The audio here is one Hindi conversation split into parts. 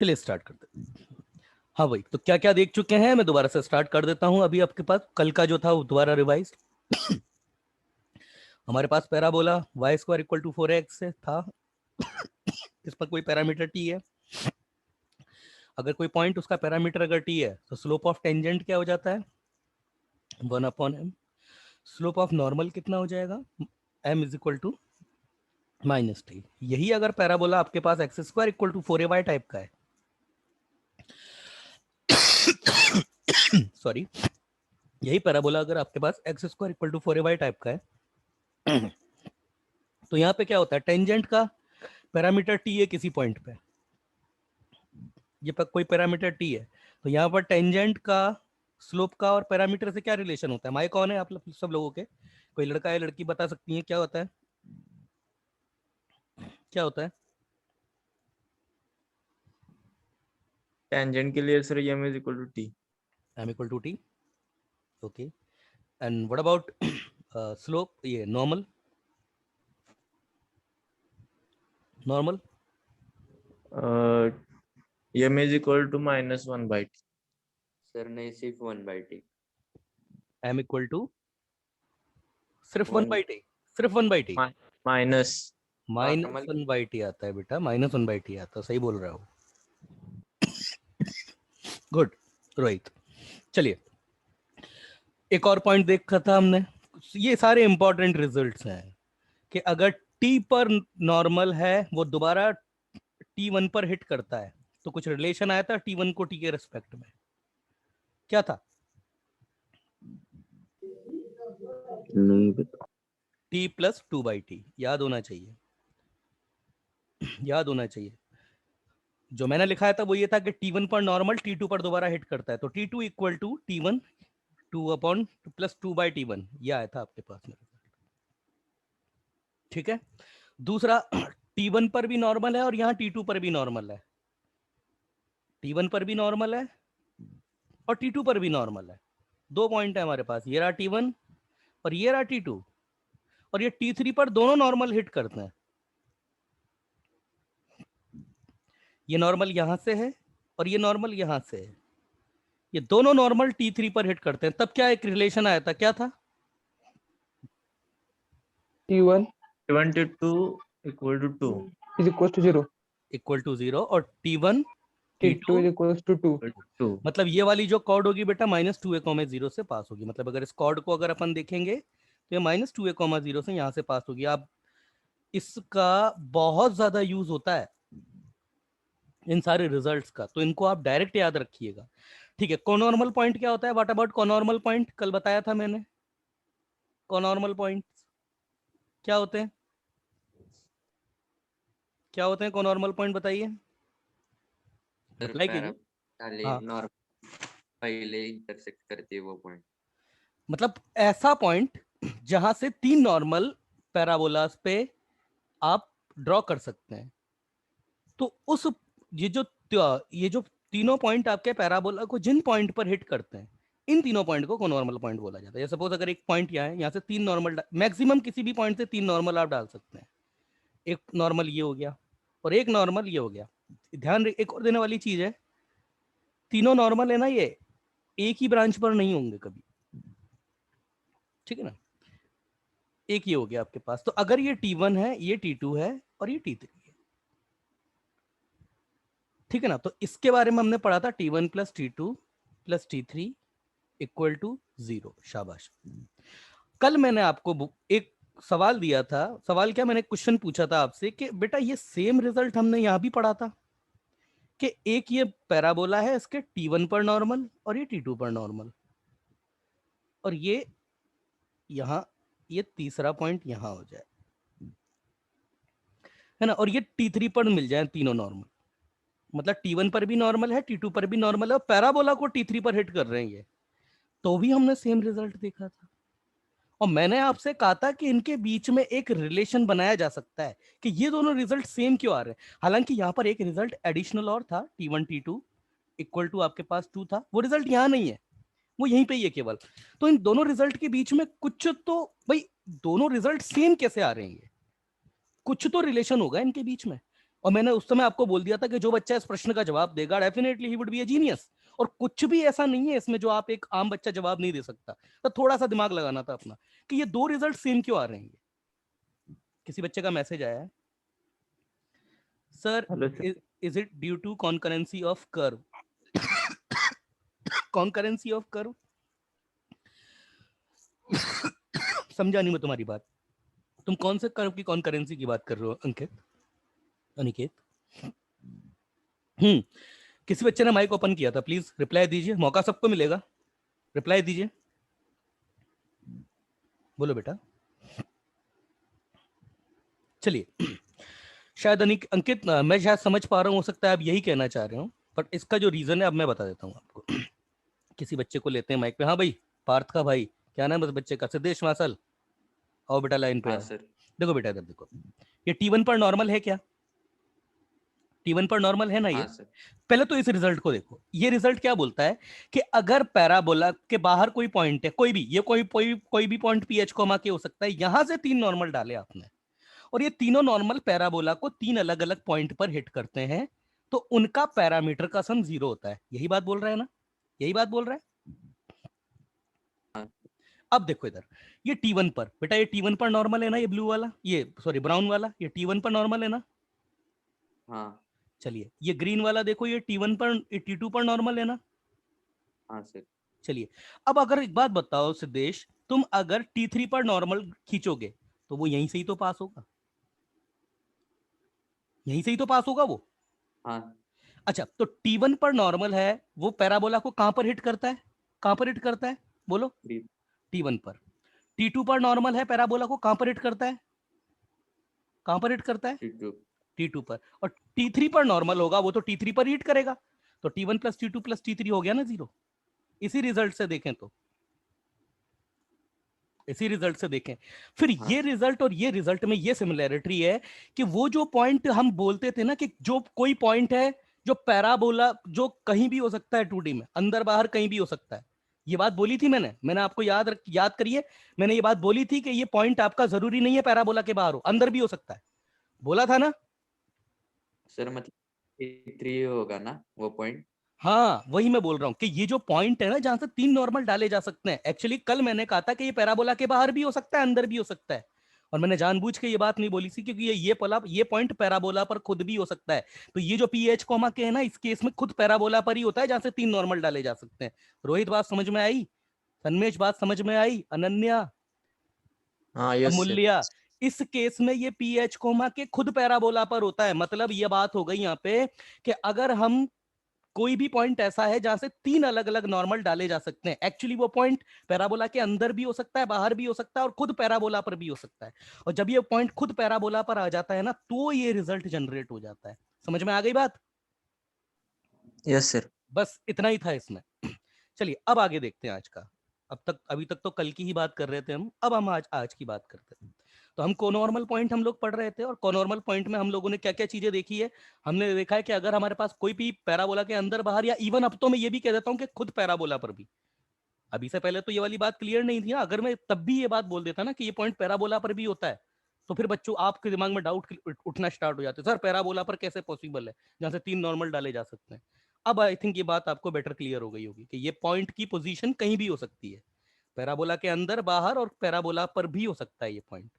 चलिए स्टार्ट करते हैं। हाँ भाई, तो क्या क्या देख चुके हैं, मैं दोबारा से स्टार्ट कर देता हूँ। अभी आपके पास कल का जो था वो दोबारा रिवाइज। हमारे पास parabola y square equal to 4x से था। इस पर कोई पैरामीटर टी है। अगर कोई पॉइंट उसका पैरामीटर अगर टी है तो स्लोप ऑफ टेंजेंट क्या हो जाता है, 1/m। स्लोप ऑफ नॉर्मल कितना हो जाएगा, m is equal to -t। यही अगर पैराबोला आपके पास x square equal to 4ay type का है सॉरी, यही पैराबोला अगर आपके पास x square equal to 4ay type का है तो यहाँ पे क्या होता है, टेंजेंट का पैरामीटर टी है किसी पॉइंट पे, ये पर कोई पैरामीटर टी है, तो यहाँ पर टेंजेंट का स्लोप का और पैरामीटर से क्या रिलेशन होता है। माइक कौन है आप सब लोगों के, कोई लड़का या लड़की बता सकती है क्या होता है, क्या होता है? टेंजेंट के लिए sir m is equal to t. m equal to t, okay. And what about slope, ये normal, normal m is equal to -1/t। Sir नहीं, सिर्फ 1/t। m इक्वल टू सिर्फ 1 वन बाई टी, सिर्फ 1 by T, minus minus 1 by T आता है बेटा, -1 बाई टी आता है, सही बोल रहे हो। गुड रोहित। चलिए एक और पॉइंट देखा था हमने, ये सारे इंपॉर्टेंट रिजल्ट्स हैं कि अगर टी पर नॉर्मल है वो दोबारा T1 पर हिट करता है, तो कुछ रिलेशन आया था T1 को T के रेस्पेक्ट में, क्या था? नहीं पता। T प्लस 2/t, याद होना चाहिए, याद होना चाहिए। जो मैंने लिखा था वो ये था कि T1 पर नॉर्मल T2 पर दोबारा हिट करता है, तो T2 equal to T1 2 plus 2/T1, ये आया था आपके पास में। ठीक है, दूसरा T1 पर भी नॉर्मल है और यहाँ T2 पर भी नॉर्मल है, T1 पर भी नॉर्मल है और T2 पर भी नॉर्मल है। दो पॉइंट है हमारे पास, ये रहा T1 और ये रहा T2, और ये T3 पर दोनों नॉर्मल हिट करते हैं। ये नॉर्मल यहां से है और ये नॉर्मल यहां से है, ये दोनों नॉर्मल T3 पर हिट करते हैं। तब क्या एक रिलेशन आया था, क्या था? T1 22 equal to 2 is equals to 0. Equal to 0 और T1 T2 is equals to 2. 2। मतलब ये वाली जो कॉर्ड होगी बेटा -2a,0 से पास होगी। मतलब अगर इस कॉर्ड को अगर अपन देखेंगे तो ये -2a,0 से यहाँ से पास होगी। अब इसका बहुत ज्यादा यूज होता है इन सारे रिजल्ट्स का, तो इनको आप डायरेक्ट याद रखिएगा। ठीक है, कोनॉर्मल पॉइंट क्या होता है, व्हाट अबाउट कोनॉर्मल पॉइंट, कल बताया था मैंने। कोनॉर्मल पॉइंट क्या होते हैं, क्या होते हैं कोनॉर्मल पॉइंट, बताइए। रिप्लाई कीजिए। हाँ, नॉर्मल पहले इंटरसेक्ट करती है वो पॉइंट। मतलब ऐसा पॉइंट जहां से तीन नॉर्मल पैराबोलास पे आप ड्रॉ कर सकते हैं। तो उस ये जो तीनों पॉइंट आपके पैराबोला को जिन पॉइंट पर हिट करते हैं, इन तीनों पॉइंट को नॉर्मल पॉइंट बोला जाता है। सपोज अगर एक पॉइंट यहाँ है, यहाँ से तीन नॉर्मल, मैक्सिमम किसी भी पॉइंट से तीन नॉर्मल आप डाल सकते हैं। एक नॉर्मल ये हो गया और एक नॉर्मल ये हो गया। ध्यान एक और देने वाली चीज है, तीनों नॉर्मल है ना, ये एक ही ब्रांच पर नहीं होंगे कभी, ठीक है ना। एक ये हो गया आपके पास, तो अगर ये T1 है, ये T2 है और ये T3 है, ठीक है ना। तो इसके बारे में हमने पढ़ा था T1 plus T2 plus T3 equal to 0। शाबाश। कल मैंने आपको एक सवाल दिया था, सवाल क्या, मैंने क्वेश्चन पूछा था आपसे कि बेटा ये सेम रिजल्ट हमने यहां भी पढ़ा था कि एक ये पैराबोला है, इसके T1 पर नॉर्मल और ये T2 पर नॉर्मल, और ये यहां ये तीसरा पॉइंट यहां हो जाए, है ना, और ये T3 पर मिल जाए तीनों नॉर्मल। मतलब T1 पर भी नॉर्मल है, T2 पर भी नॉर्मल है और पैराबोला को T3 पर हिट कर रहे हैं ये, तो भी हमने सेम रिजल्ट देखा था। और मैंने आपसे कहा था कि इनके बीच में एक रिलेशन बनाया जा सकता है कि ये दोनों रिजल्ट सेम क्यों आ रहे हैं। हालांकि यहाँ पर एक रिजल्ट एडिशनल और था, T1 T2 इक्वल टू आपके पास 2 था, वो रिजल्ट यहाँ नहीं है, वो यहीं पे ही है केवल। तो इन दोनों रिजल्ट के बीच में कुछ तो, भाई दोनों रिजल्ट सेम कैसे आ रहे हैं, कुछ तो रिलेशन होगा इनके बीच में। और मैंने उस समय आपको बोल दिया था कि जो बच्चा इस प्रश्न का जवाब देगा definitely he would be a genius. और कुछ भी ऐसा नहीं है इसमें जो आप एक आम बच्चा जवाब नहीं दे सकता। तो थोड़ा सा दिमाग लगाना था अपना कि ये दो रिजल्ट सेम क्यों आ रहे हैं। किसी बच्चे का मैसेज आया है, sir hello sir. Is it due to concurrency of curve? Concurrency of curve समझा नहीं मैं तुम्हारी बात। तुम कौन से कर्व की कॉन्करेंसी की बात कर रहे हो अंकित, अनिकेत? किसी बच्चे ने माइक ओपन किया था, प्लीज रिप्लाई दीजिए, मौका सबको मिलेगा, रिप्लाई दीजिए, बोलो बेटा। चलिए शायद अंकित मैं शायद समझ पा रहा हूँ, हो सकता है आप यही कहना चाह रहे हो, पर इसका जो रीजन है अब मैं बता देता हूँ आपको। किसी बच्चे को लेते हैं माइक पे, हाँ भाई पार्थ का भाई, क्या नाम है उस बच्चे का? सिद्धेश मासल, आओ बेटा लाइन पे हाँ आओ। सर। देखो बेटा इधर देखो, ये T1 पर नॉर्मल है क्या? T1 पर नॉर्मल है ना ये? हाँ सर। पहले तो इस रिजल्ट को देखो, ये रिजल्ट क्या बोलता है कि अगर पैराबोला के बाहर कोई पॉइंट है, कोई भी, ये कोई भी पॉइंट पीएच कोमा के हो सकता है, यहां से तीन नॉर्मल डाले आपने और ये तीनों नॉर्मल पैराबोला को तीन अलग अलग पॉइंट पर हिट करते हैं, तो उनका पैरामीटर का सम 0 होता है। यही बात बोल रहा है ना? यही बात बोल रहा है। हाँ। अब देखो इधर, ये T1 पर बेटा, ये T1 पर नॉर्मल है ना, ये ब्लू वाला, ये सॉरी ब्राउन वाला, ये T1 पर नॉर्मल है ना? हाँ। चलिए ये ग्रीन वाला देखो, ये T1 पर, ये T2 पर नॉर्मल है ना? हाँ सर। चलिए अब अगर एक बात बताओ सिद्धेश, तुम अगर T3 पर नॉर्मल खींचोगे तो वो यहीं से ही तो पास होगा, यहीं से ही तो पास होगा वो। हाँ। अच्छा तो T1 पर नॉर्मल है, वो पैराबोला को कहां पर हिट करता है? कहां पर हिट करता है बोलो? थ्री। T1 पर। T2 पर नॉर्मल है, पैराबोला को कहां पर हिट करता है? कहां पर हिट करता है? T2। T2 पर। और T3 पर नॉर्मल होगा, वो तो T3 पर हिट करेगा, तो T1 plus T2 plus T3 हो गया ना 0। इसी रिजल्ट से देखें तो, इसी रिजल्ट से देखें फिर हाँ। ये रिजल्ट और ये रिजल्ट में ये सिमिलैरिटी है कि वो जो पॉइंट हम बोलते थे ना कि जो कोई पॉइंट है जो पैराबोला, जो कहीं भी हो सकता है 2D में, अंदर बाहर कहीं भी हो सकता है, ये बात बोली थी मैंने आपको याद करिए, मैंने ये बात बोली थी कि ये पॉइंट आपका जरूरी नहीं है पैराबोला के बाहर हो, अंदर भी हो सकता है, बोला था ना? सर मतलब T3 होगा ना वो पॉइंट? हाँ वही मैं बोल रहा हूं कि ये जो पॉइंट है ना जहां से तीन नॉर्मल डाले जा सकते हैं, एक्चुअली कल मैंने कहा था कि ये पैराबोला के बाहर भी हो सकता है, अंदर भी हो सकता है, और मैंने जानबूझ के ये बात नहीं बोली थी क्योंकि ये पॉइंट पैराबोला पर खुद भी हो सकता है। तो ये जो पीएच कोमा के है ना, इस केस में खुद पैराबोला पर ही होता है जहां से तीन नॉर्मल डाले जा सकते हैं। रोहित बात समझ में आई? सन्मेश बात समझ में आई? अनन्या, हाँ यस सर। अमूल्या, इस केस में ये पीएच कोमा के खुद पैराबोला पर होता है। मतलब ये बात हो गई यहाँ पे कि अगर हम कोई भी पॉइंट ऐसा है जहां से तीन अलग अलग नॉर्मल डाले जा सकते हैं, एक्चुअली वो पॉइंट पैराबोला के अंदर भी हो सकता है, बाहर भी हो सकता है, और खुद पैराबोला पर भी हो सकता है। और जब ये पॉइंट खुद पैराबोला पर आ जाता है ना, तो ये रिजल्ट जनरेट हो जाता है। समझ में आ गई बात? Yes sir. बस इतना ही था इसमें। चलिए अब आगे देखते हैं आज का। अभी तक तो कल की ही बात कर रहे थे हम, अब हम आज की बात करते हैं। तो हम कोनॉर्मल पॉइंट हम लोग पढ़ रहे थे, और कोनॉर्मल पॉइंट में हम लोगों ने क्या क्या चीजें देखी है। हमने देखा है कि अगर हमारे पास कोई भी पैराबोला के अंदर बाहर, या इवन अब तो मैं ये भी कह देता हूँ कि खुद पैराबोला पर भी, अभी से पहले तो ये वाली बात क्लियर नहीं थी ना, अगर मैं तब भी ये बात बोल देता ना कि ये पॉइंट पैराबोला पर भी होता है, तो फिर बच्चों आपके दिमाग में डाउट उठना स्टार्ट हो जाते, सर पैराबोला पर कैसे पॉसिबल है जहां से तीन नॉर्मल डाले जा सकते हैं। अब आई थिंक ये बात आपको बेटर क्लियर हो गई होगी कि ये पॉइंट की पोजीशन कहीं भी हो सकती है, पैराबोला के अंदर बाहर, और पैराबोला पर भी हो सकता है ये पॉइंट।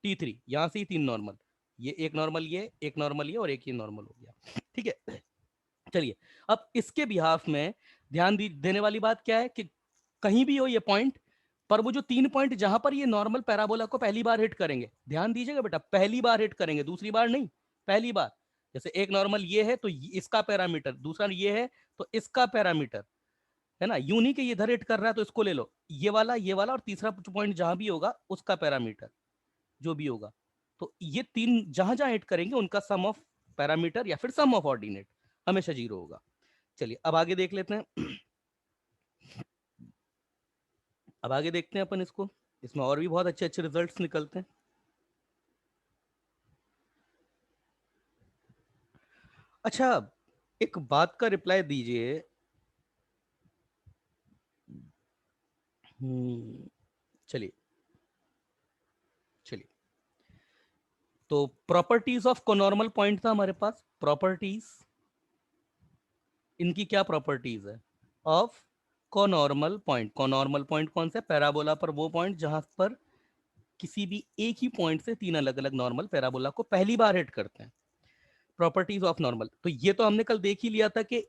T3 यहां से ही तीन नॉर्मल, ये एक नॉर्मल, ये एक नॉर्मल, ये और एक ही नॉर्मल हो गया, ठीक है। चलिए अब इसके बिहाफ में देने वाली बात क्या है कि कहीं भी हो ये पॉइंट, पर वो जो तीन पॉइंट जहां पर ये नॉर्मल पैराबोला को पहली बार हिट करेंगे, ध्यान दीजिएगा बेटा, पहली बार हिट करेंगे, दूसरी बार नहीं, पहली बार। जैसे एक नॉर्मल ये है तो इसका पैरामीटर, दूसरा ये है तो इसका पैरामीटर, है ना, यूं नहीं कि ये इधर हिट कर रहा है तो इसको ले लो, ये वाला और तीसरा पॉइंट जहां भी होगा उसका पैरामीटर जो भी होगा, तो ये तीन जहां जहां हिट करेंगे उनका सम ऑफ पैरामीटर या फिर सम ऑफ ऑर्डिनेट हमेशा 0 होगा। चलिए अब आगे देख लेते हैं। अब आगे देखते हैं अपन इसको, इसमें और भी बहुत अच्छे अच्छे रिजल्ट्स निकलते हैं। अच्छा एक बात का रिप्लाई दीजिए, चलिए चलिए, तो प्रॉपर्टीज ऑफ कोनॉर्मल पॉइंट था हमारे पास, प्रॉपर्टीज, इनकी क्या प्रॉपर्टीज है ऑफ कोनॉर्मल पॉइंट। कोनॉर्मल पॉइंट कौन सा? पैराबोला पर वो पॉइंट जहां पर किसी भी एक ही पॉइंट से तीन अलग अलग नॉर्मल पैराबोला को पहली बार हिट करते हैं। प्रॉपर्टीज ऑफ नॉर्मल, तो ये तो हमने कल देख ही लिया था कि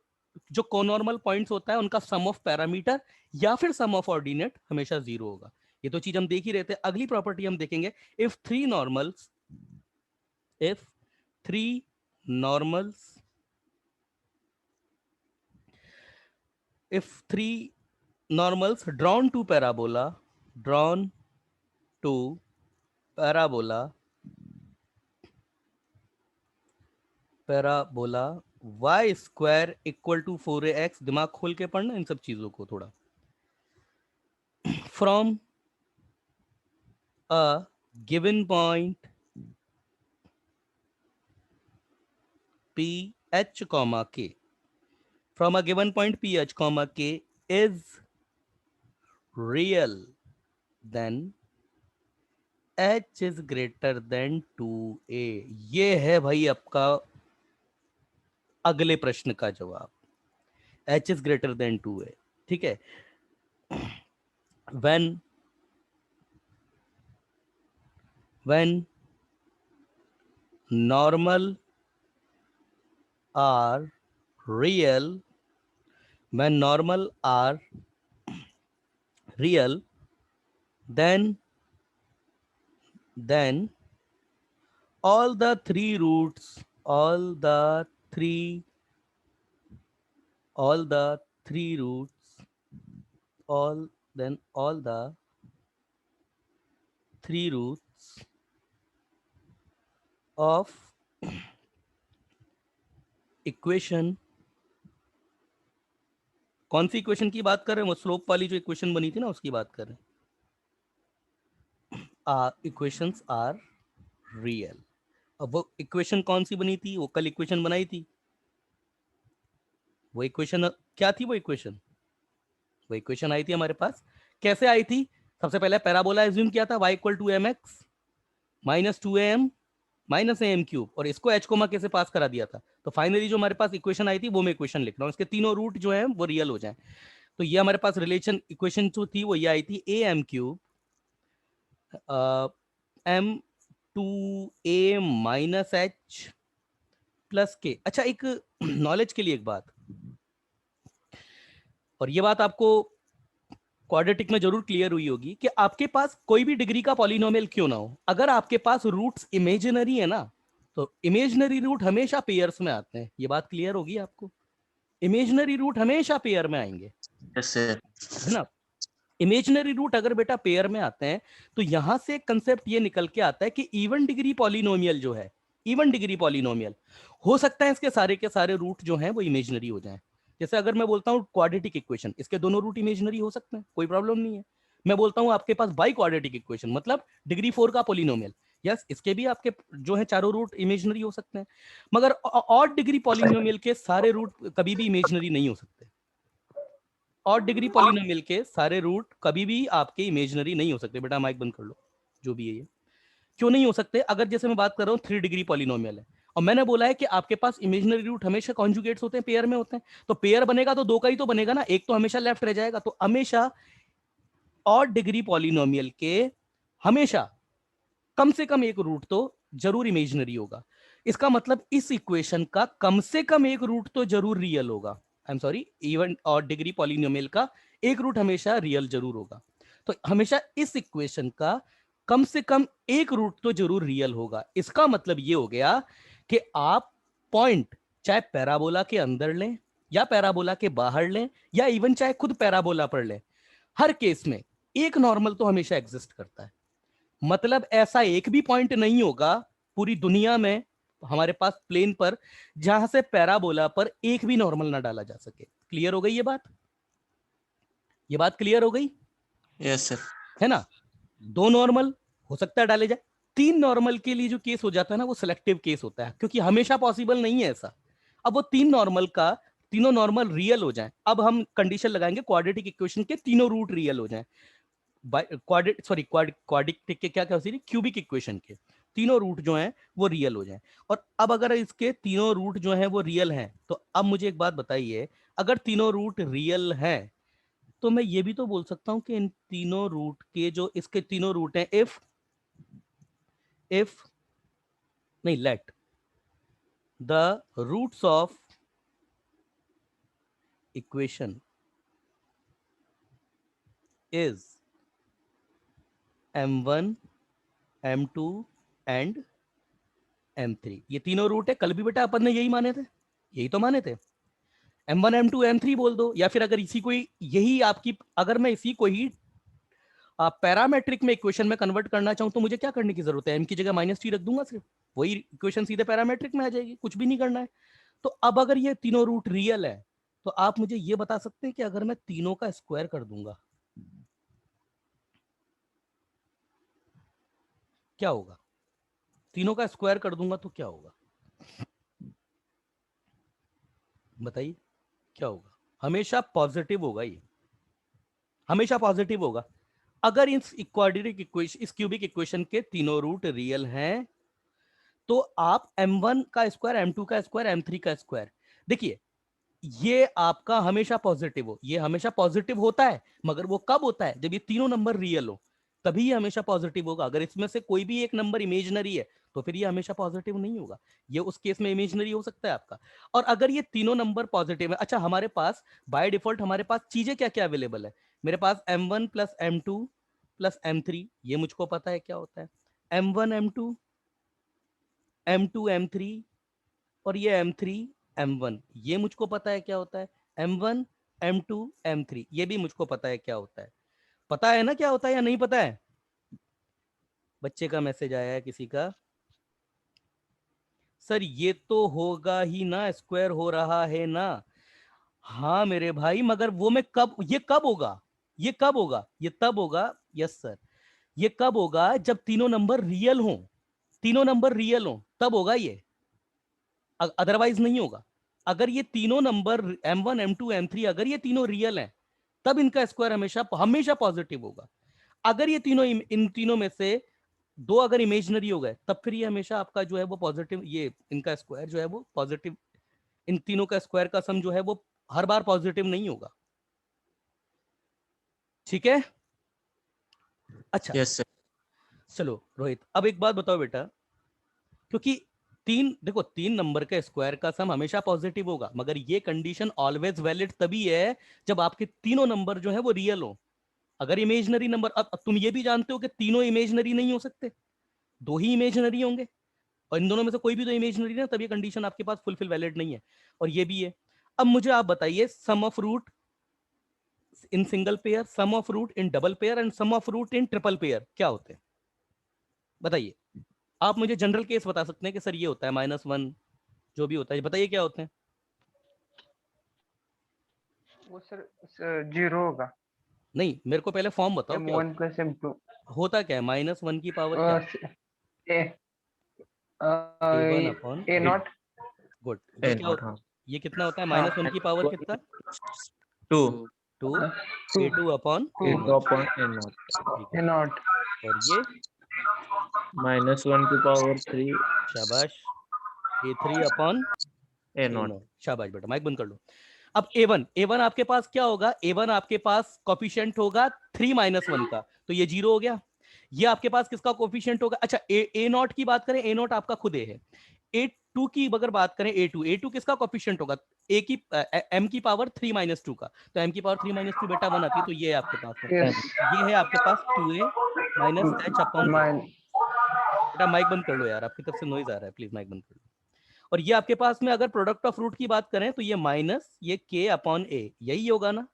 जो कोनॉर्मल पॉइंट्स होता है उनका सम ऑफ पैरामीटर या फिर सम ऑफ ऑर्डिनेट हमेशा जीरो होगा। ये तो चीज हम देख ही रहे थे। अगली प्रॉपर्टी हम देखेंगे, if three normals if three normals drawn to parabola y square equal to 4ax, दिमाग खोल के पढ़ना इन सब चीजों को थोड़ा, from a given point ph comma k, from a given point ph comma k is real then h is greater than 2a। ये है भाई आपका अगले प्रश्न का जवाब, h is greater than 2a। ठीक है, when normal are real, then all the three roots of equation, कौन सी इक्वेशन की बात कर रहे हैं? वो स्लोप वाली जो इक्वेशन बनी थी ना उसकी बात कर रहे हैं। Equations are real. अब वो इक्वेशन कौन सी बनी थी? वो कल इक्वेशन बनाई थी, वो इक्वेशन क्या थी? वो इक्वेशन आई थी हमारे पास, कैसे आई थी? सबसे पहले पैराबोला एज्यूम किया था y equal to mx minus 2am minus am cube, और इसको h कोमा के से पास करा दिया था। तो फाइनली जो हमारे पास इक्वेशन आई थी वो मैं इक्वेशन लिख रहा हूँ, इसके तीनों रूट जो है वो रियल हो जाए। तो ये हमारे पास रिलेशन इक्वेशन जो थी वो ये आई थी, am cube m2a minus h plus k। अच्छा, एक नॉलेज के लिए एक बात, और ये बात आपको क्वाड्रेटिक में जरूर क्लियर हुई होगी कि आपके पास कोई भी डिग्री का पॉलिनोमियल क्यों ना हो, अगर आपके पास रूट्स इमेजिनरी है ना, तो इमेजिनरी रूट हमेशा पेयर्स में आते हैं। ये बात क्लियर होगी आपको, इमेजिनरी रूट हमेशा पेयर में आएंगे, यस सर। है ना। इमेजिनरी रूट अगर बेटा पेयर में आते हैं तो यहां से कंसेप्ट ये निकल के आता है कि इवन डिग्री पॉलिनोमियल जो है, इवन डिग्री पॉलिनोमियल हो सकता है इसके सारे के सारे रूट जो हैं वो इमेजिनरी हो जाएं। जैसे अगर मैं बोलता हूँ क्वाड्रेटिक इक्वेशन, इसके दोनों रूट इमेजिनरी हो सकते हैं, कोई प्रॉब्लम नहीं है। मैं बोलता हूँ आपके पास बाई क्वाड्रेटिक इक्वेशन मतलब डिग्री 4 का पॉलिनोमियल, यस, इसके भी आपके जो है चारों रूट इमेजिनरी हो सकते हैं, मगर ऑड डिग्री पॉलिनोमियल के सारे रूट कभी भी इमेजिनरी नहीं हो सकते। ऑड डिग्री पॉलिनोमियल के सारे रूट कभी भी आपके इमेजिनरी नहीं हो सकते। बेटा माइक बंद कर लो, जो भी है ये क्यों नहीं हो सकते? अगर जैसे मैं बात कर रहा हूँ 3 डिग्री पॉलिनोमियल है और मैंने बोला है कि आपके पास इमेजिनरी रूट हमेशा कॉन्जुगेट्स होते हैं, पेयर में होते हैं, तो पेयर बनेगा तो दो का ही तो बनेगा ना, एक तो हमेशा लेफ्ट रह जाएगा। तो हमेशा ऑड डिग्री पॉलिनोमियल के हमेशा कम से कम एक रूट तो जरूर इमेजिनरी होगा। इसका मतलब इस इक्वेशन का कम से कम एक रूट तो जरूर रियल होगा। I am sorry, even odd degree polynomial का एक रूट हमेशा रियल जरूर होगा। तो हमेशा इस इक्वेशन का कम से कम एक रूट तो जरूर रियल होगा। इसका मतलब ये हो गया कि आप पॉइंट चाहे पैराबोला के अंदर लें या पैराबोला के बाहर लें या इवन चाहे खुद पैराबोला पर लें, हर केस में एक नॉर्मल तो हमेशा एग्जिस्ट करता है। मतलब ऐसा एक भी पॉइंट नहीं होगा पूरी दुनिया में हमारे पास प्लेन पर जहां से पैराबोला पर एक भी नॉर्मल ना डाला जा सके। क्लियर हो गई ये बात? ये बात क्लियर हो गई? Yes sir. है ना। दो नॉर्मल हो सकता है डाले जाए, तीन नॉर्मल के लिए जो केस हो जाता है ना वो सिलेक्टिव केस होता है, क्योंकि हमेशा पॉसिबल नहीं है ऐसा। अब वो तीन नॉर्मल का तीनों नॉर्मल रियल हो जाएं, अब हम कंडीशन लगाएंगे क्वाड्रेटिक इक्वेशन के तीनों रूट रियल हो जाएं, क्वाड्रेटिक के क्या क्यूबिक इक्वेशन के तीनों रूट जो हैं वो रियल हो जाएं। और अब अगर इसके तीनों रूट जो हैं वो रियल हैं, तो अब मुझे एक बात बताइए, अगर तीनों रूट रियल हैं तो मैं ये भी तो बोल सकता हूं कि इन तीनों रूट के जो इसके तीनों रूट हैं, इफ नहीं, let the roots of equation is m1 m2 and m3। ये तीनों रूट है, कल भी बेटा अपन ने यही माने थे, यही तो माने थे। m1 m2 m3 बोल दो, या फिर अगर इसी को ही, यही आपकी, अगर मैं इसी को ही पैरामेट्रिक में इक्वेशन में कन्वर्ट करना चाहूं तो मुझे क्या करने की जरूरत है, m की जगह -t रख दूंगा, सिर्फ वही इक्वेशन सीधे पैरामेट्रिक में आ जाएगी, कुछ भी नहीं करना है। तो अब अगर ये तीनों रूट रियल है तो आप मुझे ये बता सकते हैं कि अगर मैं तीनों का स्क्वायर कर दूंगा क्या होगा, तीनों का स्क्वायर कर दूंगा तो क्या होगा, बताइए क्या होगा। हमेशा पॉजिटिव होगा, ये हमेशा पॉजिटिव होगा। अगर इस क्वाड्रेटिक इक्वेशन, इस क्यूबिक इक्वेशन के तीनों रूट रियल हैं तो आप m1 का स्क्वायर, m2 का स्क्वायर, m3 का स्क्वायर, देखिए ये आपका हमेशा पॉजिटिव हो, ये हमेशा पॉजिटिव होता है, मगर वो कब होता है, जब ये तीनों नंबर रियल हो, तभी ये हमेशा पॉजिटिव होगा। अगर इसमें से कोई भी एक नंबर इमेजिनरी है तो फिर ये हमेशा पॉजिटिव नहीं होगा, ये उस केस में इमेजिनरी हो सकता है आपका। और अगर ये तीनों नंबर पॉजिटिव है, अच्छा हमारे पास बाय डिफॉल्ट हमारे पास चीजें क्या क्या अवेलेबल है, मेरे पास m1 plus m2 plus m3, ये मुझको पता है क्या होता है, m1 m2 m2 m3, और ये m3 m1, ये मुझको पता है क्या होता है, m1 m2 m3, ये भी मुझको पता है क्या होता है। पता है ना क्या होता है या नहीं पता है? बच्चे का मैसेज आया है किसी का, सर ये तो होगा ही ना, स्क्वायर हो रहा है ना। हाँ मेरे भाई, मगर वो मैं कब, ये कब होगा, ये कब होगा, ये तब होगा, यस सर, ये कब होगा जब तीनों नंबर रियल हो, तीनों नंबर रियल हो तब होगा ये, अदरवाइज नहीं होगा। अगर ये तीनों नंबर m1 m2 m3 अगर ये तीनों रियल हैं तब इनका स्क्वायर हमेशा हमेशा पॉजिटिव होगा। अगर ये तीनों, इन तीनों में से दो अगर इमेजिनरी हो गए तब फिर ये हमेशा आपका जो है वो पॉजिटिव, ये इनका स्क्वायर जो है वो पॉजिटिव, इन तीनों का स्क्वायर का सम जो है वो हर बार पॉजिटिव नहीं होगा। ठीक है, अच्छा यस सर। चलो रोहित, अब एक बात बताओ बेटा, क्योंकि तीन, देखो तीन नंबर के स्क्वायर का सम हमेशा पॉजिटिव होगा, मगर ये कंडीशन ऑलवेज वैलिड तभी है जब आपके तीनों नंबर जो है वो रियल हो। अगर इमेजिनरी नंबर, अब तुम ये भी जानते हो कि तीनों इमेजिनरी नहीं हो सकते, दो ही इमेजिनरी होंगे, और इन दोनों में से कोई भी तो इमेजिनरी ना, तब ये कंडीशन आपके पास फुलफिल वैलिड नहीं है, और ये भी है। अब मुझे आप बताइए, sum of root in single pair, sum of root in double pair and sum of root in triple pair क्या होते हैं, बताइए। आप मुझे जनरल केस बता सकते हैं कि सर ये होता है -1, जो भी होता है बताइए क्या होते हैं। वो सर जीरो होगा, नहीं, मेरे को पहले फॉर्म बताओ क्या m1 प्लस m2 होता क्या है, -1 की पावर क्या, a a1 upon, a nought good, a ये क्या नॉट, होता, हाँ। ये कितना होता है, हाँ -1 की पावर कितना, 2 2, 2 a2 upon A a0, upon a not, ठीक है। नॉट और ये -1 की पावर 3 शाबाश, a3 upon a not. a0, शाबाश बेटा, माइक बंद कर लो। अब a1 आपके पास क्या होगा, a1 आपके पास कोफिशिएंट होगा 3 - 1 का, तो ये 0 हो गया। ये आपके पास किसका कोफिशिएंट होगा, अच्छा a0 की बात करें, a0 आपका खुद a है। a2 की अगर बात करें, a2 किसका कोफिशिएंट होगा, a की m की पावर 3 - 2 का, तो m की पावर 3 - 2 बेटा 1 आती है, तो ये है आपके पास में, यस ये है आपके पास 2a minus h upon a। Mine बेटा माइक बंद कर लो यार, आपकी तरफ से नॉइज आ रहा है, प्लीज माइक बंद कर लो। और ये आपके पास में अगर प्रोडक्ट ऑफ रूट की बात करें तो ये माइनस ये k अपॉन a, यही होगा ना,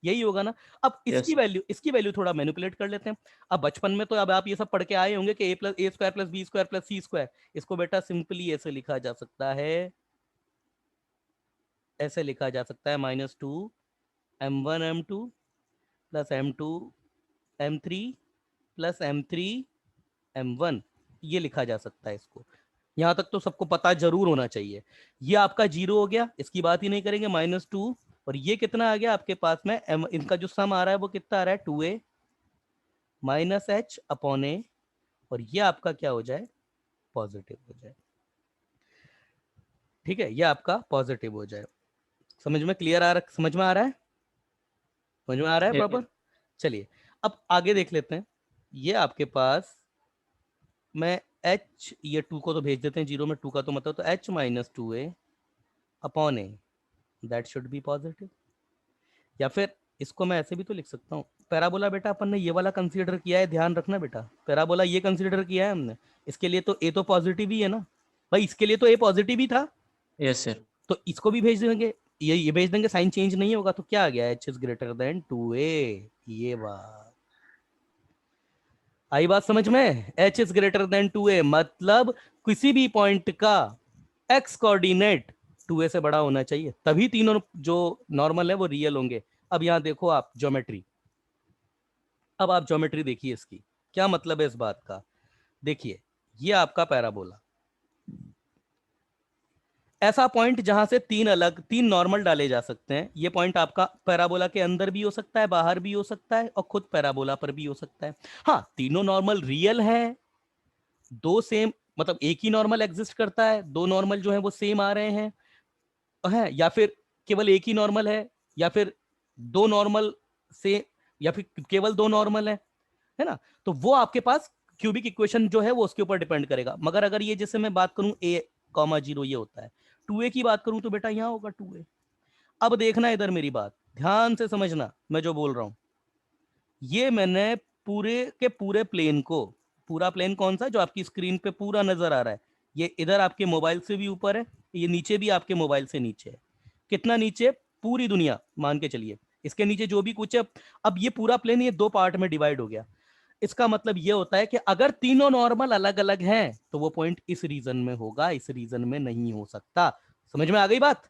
यही होगा ना। अब इसकी वैल्यू थोड़ा मैनिपुलेट कर लेते हैं। अब बचपन में तो अब आप ये सब पढ़ के आए होंगे कि a square plus B square plus C square, इसको बेटा सिंपली ऐसे लिखा जा सकता है, ऐसे लिखा जा सकता है -2 m1 m2 plus m2 m3 plus m3 m1, ये लिखा जा सकता है इसको। यहां तक तो सबको पता जरूर होना चाहिए। ये आपका 0 हो गया, इसकी बात ही नहीं करेंगे, -2, और ये कितना आ गया आपके पास में, इनका जो सम आ रहा है वो कितना आ रहा है, 2a minus h upon a, और ये आपका क्या हो जाए पॉजिटिव हो जाए। ठीक है, ये आपका पॉजिटिव हो जाए। समझ में क्लियर आ रहा, समझ में आ रहा है, समझ में आ रहा है ये- प्रॉपर। चलिए अब आगे देख लेते हैं। ये आपके पास मैं h, ये 2 को तो भेज देते हैं जीरो में, 2 का तो मतलब, तो h minus 2a upon a, that should be positive. या फिर इसको मैं ऐसे भी तो लिख सकता हूँ, पैराबोला बेटा अपन ने ये वाला कंसीडर किया है, ध्यान रखना बेटा, पैराबोला ये कंसीडर किया है हमने, इसके लिए तो a तो पॉजिटिव ही है ना भाई, इसके लिए तो a पॉजिटिव ही था, यस सर। तो इसको भी भेज देंगे, ये भेज देंगे, साइन चेंज नहीं होगा, तो क्या आ गया, h is greater then 2a। ये बात आई, बात समझ में, h is greater then 2a मतलब किसी भी पॉइंट का x कोऑर्डिनेट 2a से बड़ा होना चाहिए, तभी तीनों जो नॉर्मल है वो रियल होंगे। अब यहां देखो आप ज्योमेट्री, अब आप ज्योमेट्री देखिए इसकी, क्या मतलब है इस बात का। देखिए ये आपका पैराबोला, ऐसा पॉइंट जहां से तीन नॉर्मल डाले जा सकते हैं, ये पॉइंट आपका पैराबोला के अंदर भी हो सकता है, बाहर भी हो सकता है, और खुद पैराबोला पर भी हो सकता है। हाँ, तीनों नॉर्मल रियल है, दो सेम, मतलब एक ही नॉर्मल एग्जिस्ट करता है, दो नॉर्मल जो है वो सेम आ रहे हैं, या फिर केवल एक ही नॉर्मल है, या फिर दो नॉर्मल से, या फिर केवल दो नॉर्मल है ना, तो वो आपके पास क्यूबिक इक्वेशन जो है वो उसके ऊपर डिपेंड करेगा। मगर अगर ये जैसे मैं बात करूं a, 0 ये होता है, 2a की बात करूं तो बेटा यहां होगा 2a। अब देखना इधर मेरी बात ध्यान से समझना, मैं जो बोल रहा हूं, ये मैंने पूरे के पूरे प्लेन को, पूरा प्लेन कौन सा जो आपकी स्क्रीन पे पूरा नजर आ रहा है, ये इधर आपके मोबाइल से भी ऊपर है, ये नीचे भी आपके मोबाइल से नीचे है, कितना नीचे, पूरी दुनिया मान के चलिए, इसके नीचे जो भी कुछ है। अब ये पूरा प्लेन ये दो पार्ट में डिवाइड हो गया, इसका मतलब ये होता है कि अगर तीनों नॉर्मल अलग अलग हैं तो वो पॉइंट इस रीजन में होगा, इस रीजन में नहीं हो सकता। समझ में आ गई बात,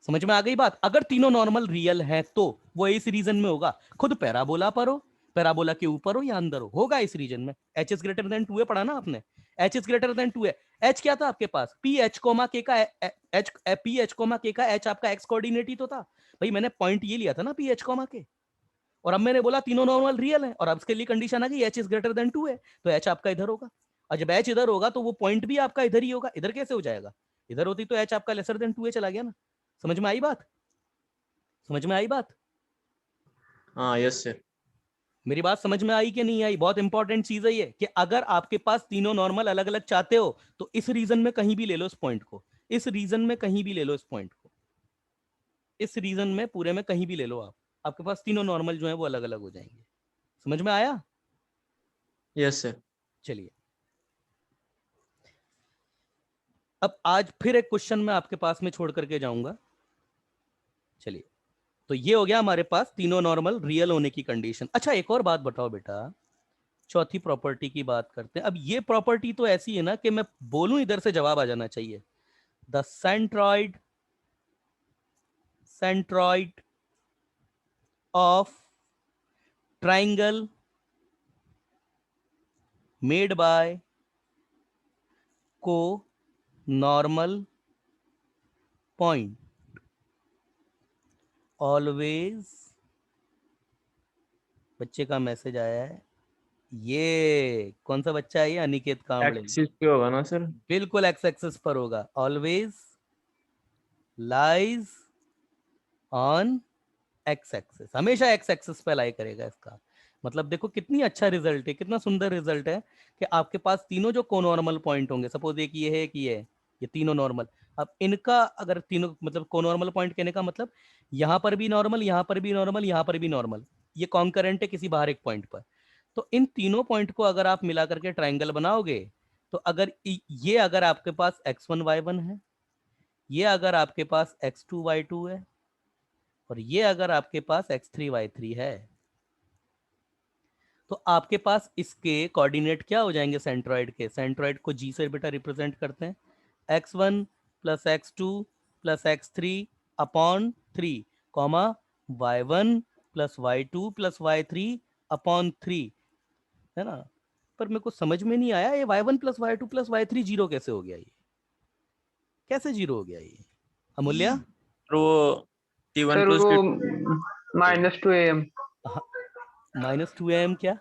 समझ में आ गई बात, अगर तीनों नॉर्मल रियल है तो वो इस रीजन में होगा, खुद पैराबोला पर हो, पैराबोला के ऊपर हो या अंदर हो, होगा इस रीजन में। H is greater then 2a पढ़ा ना आपने, H is greater then 2a। H क्या था आपके पास, पी एच कोमा के का एच, पी एच कोमा के का एच आपका एक्स कोऑर्डिनेट ही तो था भाई, मैंने पॉइंट ये लिया था ना पी एच कोमा के, और अब मैंने बोला तीनों नॉर्मल रियल है, और अब इसके लिए कंडीशन आ गई एच इज ग्रेटर देन 2 है, तो एच आपका इधर होगा, और जब एच इधर होगा तो वो पॉइंट भी आपका इधर ही होगा, इधर कैसे हो जाएगा, इधर होती तो एच आपका लेसर देन 2 चला गया ना। समझ में आई बात, समझ में आई बात, हाँ यस सर। मेरी बात समझ में आई कि नहीं आई, बहुत इंपॉर्टेंट चीज है ये, कि अगर आपके पास तीनों नॉर्मल अलग अलग चाहते हो तो इस रीजन में कहीं भी ले लो इस पॉइंट को, इस रीजन में कहीं भी ले लो इस पॉइंट को, इस रीजन में पूरे में कहीं भी ले लो आप, आपके पास तीनों नॉर्मल जो है वो अलग अलग हो जाएंगे। समझ में आया, यस सर। चलिए अब आज फिर एक क्वेश्चन मैं आपके पास में छोड़ करके जाऊंगा। चलिए, तो ये हो गया हमारे पास तीनों नॉर्मल रियल होने की कंडीशन। अच्छा एक और बात बताओ बेटा, चौथी प्रॉपर्टी की बात करते हैं। अब ये प्रॉपर्टी तो ऐसी है ना कि मैं बोलूं इधर से जवाब आ जाना चाहिए, the centroid of triangle made by को नॉर्मल पॉइंट ऑलवेज, बच्चे का मैसेज आया है, ये कौन सा बच्चा है, ये अनिकेत कांबड़े, एक्सिस पे होगा ना सर। बिल्कुल एक्स एक्सिस पर होगा, always lies on x axis, हमेशा एक्स एक्सिस पे लाई करेगा। इसका मतलब देखो कितनी अच्छा रिजल्ट है, कितना सुंदर रिजल्ट है, कि आपके पास तीनों जो कोनॉर्मल पॉइंट होंगे, सपोज एक ये है, कि ये तीनों नॉर्मल, अब इनका अगर तीनों मतलब कोनॉर्मल पॉइंट कहने का मतलब यहां पर भी नॉर्मल, यहां पर भी नॉर्मल, यहां पर भी नॉर्मल, ये कॉन्करेंट है किसी बाहर एक पॉइंट पर, तो इन तीनों पॉइंट को अगर आप मिला करके ट्राइंगल बनाओगे, तो अगर ये अगर आपके पास x1 y1 है, ये अगर आपके पास x2 y2 है, और ये अगर आपके पास x3 y3 है, तो आपके पास इसके कोऑर्डिनेट क्या हो जाएंगे सेंट्रॉइड के, सेंट्रॉइड को जी से बेटा रिप्रेजेंट करते हैं, x1 plus x2 plus x3 upon 3 comma y1 plus y2 plus y3 upon 3, है ना। पर मेरे को समझ में नहीं आया ये y1 plus y2 plus y3 zero कैसे हो गया, ये कैसे जीरो हो गया ये अमूल्य, तो वो T1 सर प्लस वो T2 -2 AM। -2 am क्या,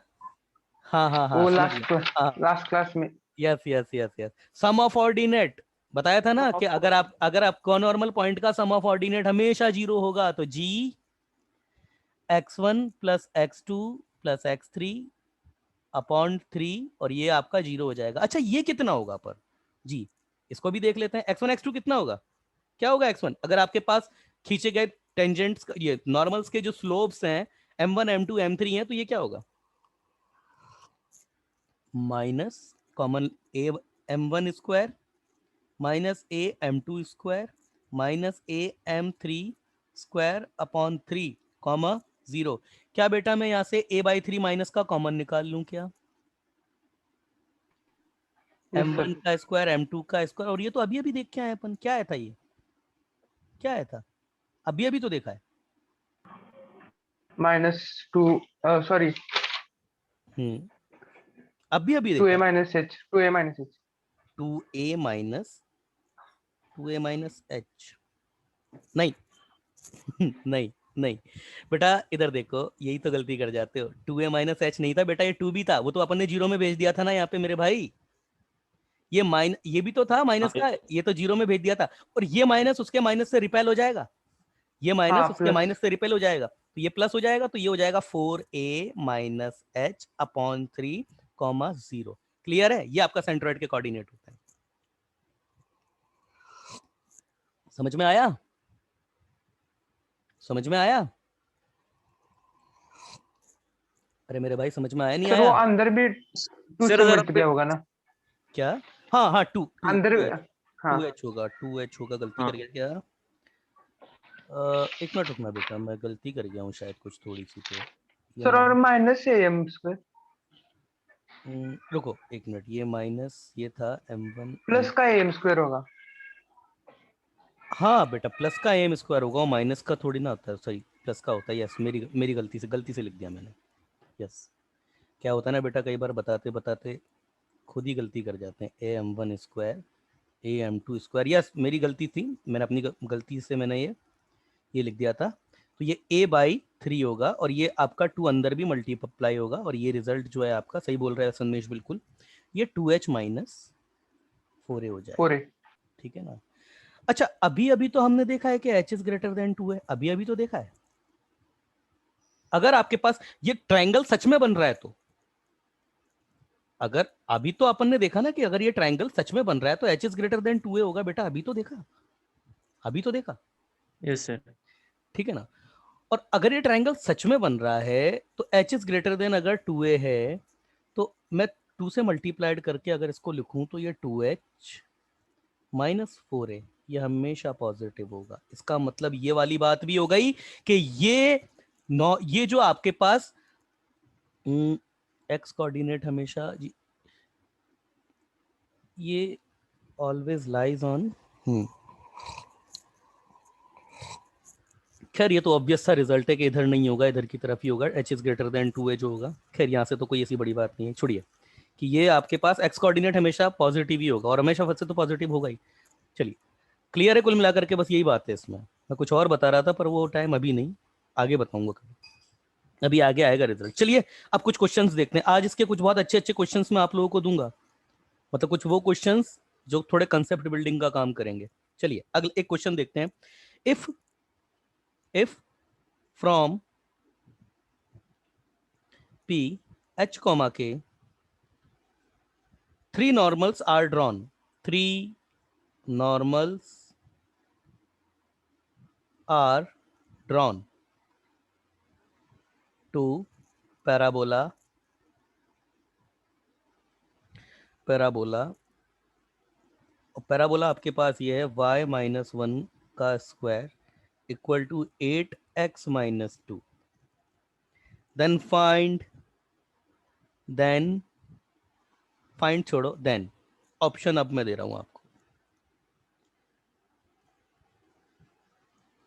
हाँ हाँ हाँ वो समझ लास्ट गया। क्लास, हाँ लास्ट क्लास में। Yes yes yes yes, sum of ordinate बताया था ना कि अगर आप कोनॉर्मल पॉइंट का सम ऑफ ऑर्डिनेट हमेशा 0 होगा तो g x1 plus x2 plus x3 upon 3 और ये आपका 0 हो जाएगा। अच्छा ये कितना होगा पर जी, इसको भी देख लेते हैं। x1 x2 कितना होगा, क्या होगा x1? अगर आपके पास खींचे गए टेंजेंट्स ये नॉर्मल्स के जो स्लोप्स हैं m1 m2 m3 हैं तो ये क्या होगा, minus common a m1 square minus a m2 square minus a m3 square upon 3 comma 0। क्या बेटा मैं यहां से a बाई 3 माइनस का कॉमन निकाल लूं क्या, यस m1 सर। का स्क्वायर m2 का स्क्वायर, और ये तो अभी अभी देख के आए अपन, क्या आया था ये, क्या आया था अभी अभी तो देखा है। -2, सॉरी, अभी अभी 2a देखा है। Minus h, 2a minus h। 2a minus 2a minus h, नहीं नहीं नहीं बेटा इधर देखो, यही तो गलती कर जाते हो। 2a माइनस एच नहीं था बेटा, ये 2 भी था, वो तो अपन ने जीरो में भेज दिया था ना यहाँ पे मेरे भाई। ये भी तो था माइनस हाँ का, ये तो जीरो में भेज दिया था। और ये माइनस उसके माइनस से रिपेल हो जाएगा, ये हाँ माइनस उसके प्लस। माइनस से रिपेल हो जाएगा, तो ये प्लस हो जाएगा, तो ये हो जाएगा 4a minus H upon 3 comma 0। Clear है, ये आपका सेंट्रोइड के कोऑर्डिनेट होता है। समझ में आया, समझ में आया, अरे मेरे भाई समझ में आया नहीं सर वो आया अंदर भी 2 सर से जरा मल्टीप्लाई होगा ना क्या, हाँ हाँ टू टू अंदर। टू एच, हाँ 2h होगा, 2h होगा, गलती हाँ कर गया क्या, एक मिनट रुकना बेटा, मैं गलती कर गया हूँ शायद कुछ थोड़ी सी, तो ये सर, और माइनस से m स्क्वायर रुको एक मिनट, ये माइनस ये था m1 m, प्लस का m स्क्वायर होगा। हाँ बेटा प्लस का एम स्क्वायर होगा, माइनस का थोड़ी ना होता है, सही प्लस का होता है। यस मेरी मेरी गलती से लिख दिया मैंने। यस क्या होता है ना बेटा, कई बार बताते बताते खुद ही गलती कर जाते हैं। am1 square am2 square, yes मेरी गलती थी, मैंने अपनी गलती से मैंने ये लिख दिया था। तो ये a बाई 3 होगा और ये आपका 2 अंदर भी मल्टीप्लाई होगा, और ये रिजल्ट जो है आपका, सही बोल रहा है संदेश बिल्कुल, ये 2h माइनस 4a हो जाएगा। 4a। ठीक है ना। अच्छा अभी अभी तो हमने देखा है कि h इज ग्रेटर देन 2 है, अभी अभी तो देखा है। अगर आपके पास ये ट्रायंगल सच में बन रहा है तो, अगर अभी तो अपन ने देखा ना कि अगर ये ट्रायंगल सच में बन रहा है तो h is greater then 2a होगा बेटा, अभी तो देखा, अभी तो देखा। Yes sir. ठीक है ना। और अगर ये ट्रायंगल सच में बन रहा है तो h इज ग्रेटर देन अगर 2a है, तो मैं 2 से मल्टीप्लाइड करके अगर इसको लिखूं तो ये 2h माइनस 4a, ये हमेशा पॉजिटिव होगा। इसका मतलब ये वाली बात भी हो गई कि ये जो आपके पास x कोऑर्डिनेट हमेशा ये ऑलवेज लाइज ऑन, खैर ये तो ऑब्वियस सा रिजल्ट है कि इधर नहीं होगा, इधर की तरफ ही होगा, h is greater then 2a जो होगा। खैर यहाँ से तो कोई ऐसी बड़ी बात नहीं है, छोड़िए कि ये आपके पास x कोऑर्डिनेट हमेशा पॉजिटिव ही होगा, और हमेशा वैसे तो पॉजिटिव होगा ही। चलिए क्लियर है कुल मिलाकर के, बस यही बात है इसमें। मैं कुछ और बता रहा था पर वो टाइम अभी नहीं, आगे बताऊंगा कभी, अभी आगे आएगा रिजल्ट। चलिए अब कुछ क्वेश्चंस देखते हैं। आज इसके कुछ बहुत अच्छे अच्छे क्वेश्चंस मैं आप लोगों को दूंगा, मतलब कुछ वो क्वेश्चंस जो थोड़े कंसेप्ट बिल्डिंग का काम करेंगे। चलिए अगले एक क्वेश्चन देखते हैं। If from P H comma K 3 normals are drawn, 3 normals are drawn to parabola और पैराबोला आपके पास ये है y माइनस 1 का square equal to 8x minus 2। Then find छोड़ो, देन ऑप्शन अब मैं दे रहा हूं आपको।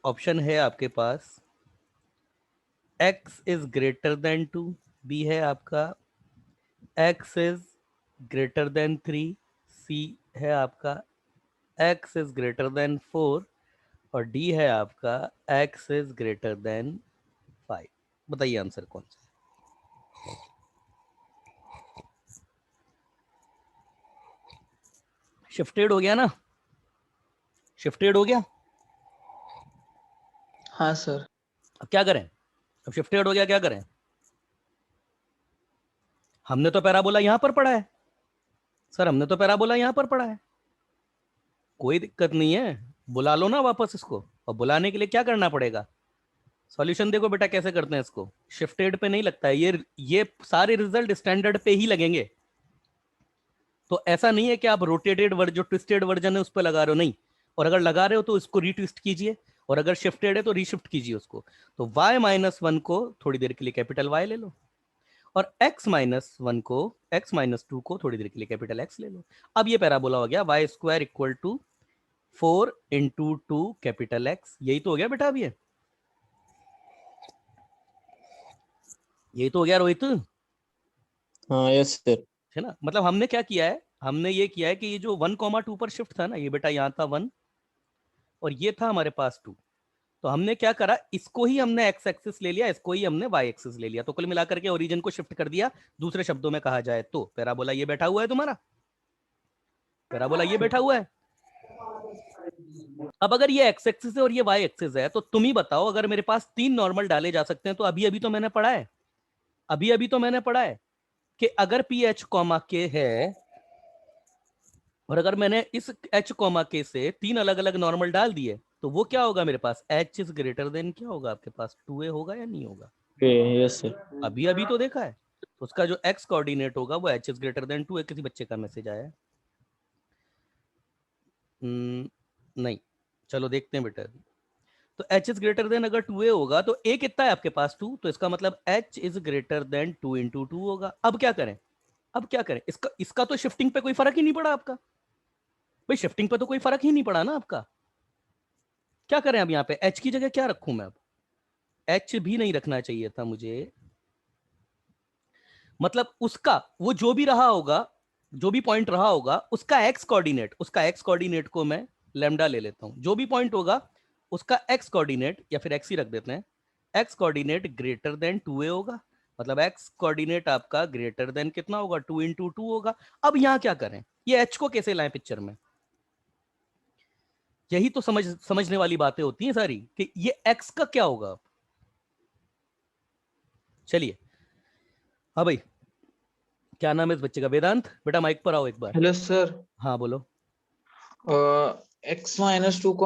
ऑप्शन है आपके पास x is greater than 2, B है आपका x is greater than 3, C है आपका x इज ग्रेटर देन 4, और डी है आपका x इज ग्रेटर देन 5। बताइए आंसर कौन सा है। शिफ्टेड हो गया ना, शिफ्टेड हो गया। हाँ सर। अब क्या करें, अब शिफ्टेड हो गया, क्या करें? हमने तो पैराबोला यहां पर पढ़ा है सर, हमने तो पैराबोला यहां पर पढ़ा है, कोई दिक्कत नहीं है, बुला लो ना वापस इसको। और बुलाने के लिए क्या करना पड़ेगा, सॉल्यूशन देखो बेटा कैसे करते हैं इसको। शिफ्टेड पे नहीं लगता है, ये सारे रिजल्ट स्टैंडर्ड पे ही लगेंगे। तो ऐसा नहीं है कि आप रोटेटेड जो ट्विस्टेड वर्जन है उस पर लगा रहे हो, नहीं। और अगर लगा रहे हो तो इसको रीट्विस्ट कीजिए, और अगर शिफ्टेड है तो रीशिफ्ट कीजिए उसको। तो y-1 को थोड़ी देर के लिए कैपिटल Y ले लो, और x-1 को x-2 को थोड़ी देर के लिए कैपिटल X ले लो। अब ये पैराबोला हो गया y² equal to 4 into 2 capital X। यही तो हो गया बेटा, अब यही तो हो गया रोहित, हाँ यस सर। है ना। मतलब हमने क्या किया है, हमने ये किया है कि ये जो 1,2 पर शिफ्ट था ना, ये बेटा यहाँ था 1 और ये था हमारे पास 2। तो हमने क्या करा, इसको ही हमने एक्स एक्सिस ले लिया, इसको ही हमने वाई एक्सिस ले लिया। तो कुल मिलाकर के ओरिजिन को शिफ्ट कर दिया। दूसरे शब्दों में कहा जाए तो पैराबोला ये बैठा हुआ है तुम्हारा, पैराबोला ये बैठा हुआ है। अब अगर ये एक्स एक्सिस है और ये वाई एक्सिस है, तो तुम ही बताओ, अगर मेरे पास 3 नॉर्मल डाले जा सकते हैं, तो अभी अभी तो मैंने पढ़ा है, अभी अभी तो मैंने पढ़ा है कि अगर पी एच कॉमा के है, और अगर मैंने इस एच कॉमा के से 3 अलग अलग नॉर्मल डाल दिए, तो वो क्या होगा मेरे पास, एच इज ग्रेटर देन क्या होगा आपके पास, 2a होगा या नहीं होगा? Yes sir. अभी अभी तो देखा है। तो उसका जो एक्स कोऑर्डिनेट होगा वो H is greater then 2a। किसी बच्चे का मैसेज आया है? नहीं, चलो देखते हैं बेटा। तो एच इज ग्रेटर देन अगर 2a होगा तो a कितना है आपके पास, 2, तो इसका मतलब h is greater than 2 into 2 होगा। अब क्या करें, अब क्या करें, इसका तो शिफ्टिंग पे कोई फर्क ही नहीं पड़ा आपका भाई, शिफ्टिंग पे तो कोई फर्क ही नहीं पड़ा ना आपका। क्या करें अब यहाँ पे, h की जगह क्या रखूं मैं? अब h भी नहीं रखना चाहिए था मुझे, मतलब उसका वो जो भी रहा होगा, जो भी पॉइंट रहा होगा, उसका एक्स कोऑर्डिनेट, उसका एक्स कोऑर्डिनेट को मैं लैम्डा ले लेता हूं। जो भी पॉइंट होगा उसका एक्स कोऑर्डिनेट, या फिर एक्स ही रख देते हैं, x coordinate greater than 2a होगा। मतलब एक्स कोऑर्डिनेट आपका ग्रेटर देन कितना होगा, 2 इंटू 2 होगा। अब यहां क्या करें, ये एच को कैसे लाएं पिक्चर में? यही तो समझने वाली बातें होती हैं सारी, कि ये एक्स का क्या होगा। चलिए, हाँ भाई, क्या नाम है इस बच्चे का? वेदांत, बेटा माइक पर आओ एक बार। Hello sir. हाँ बोलो। x-2 को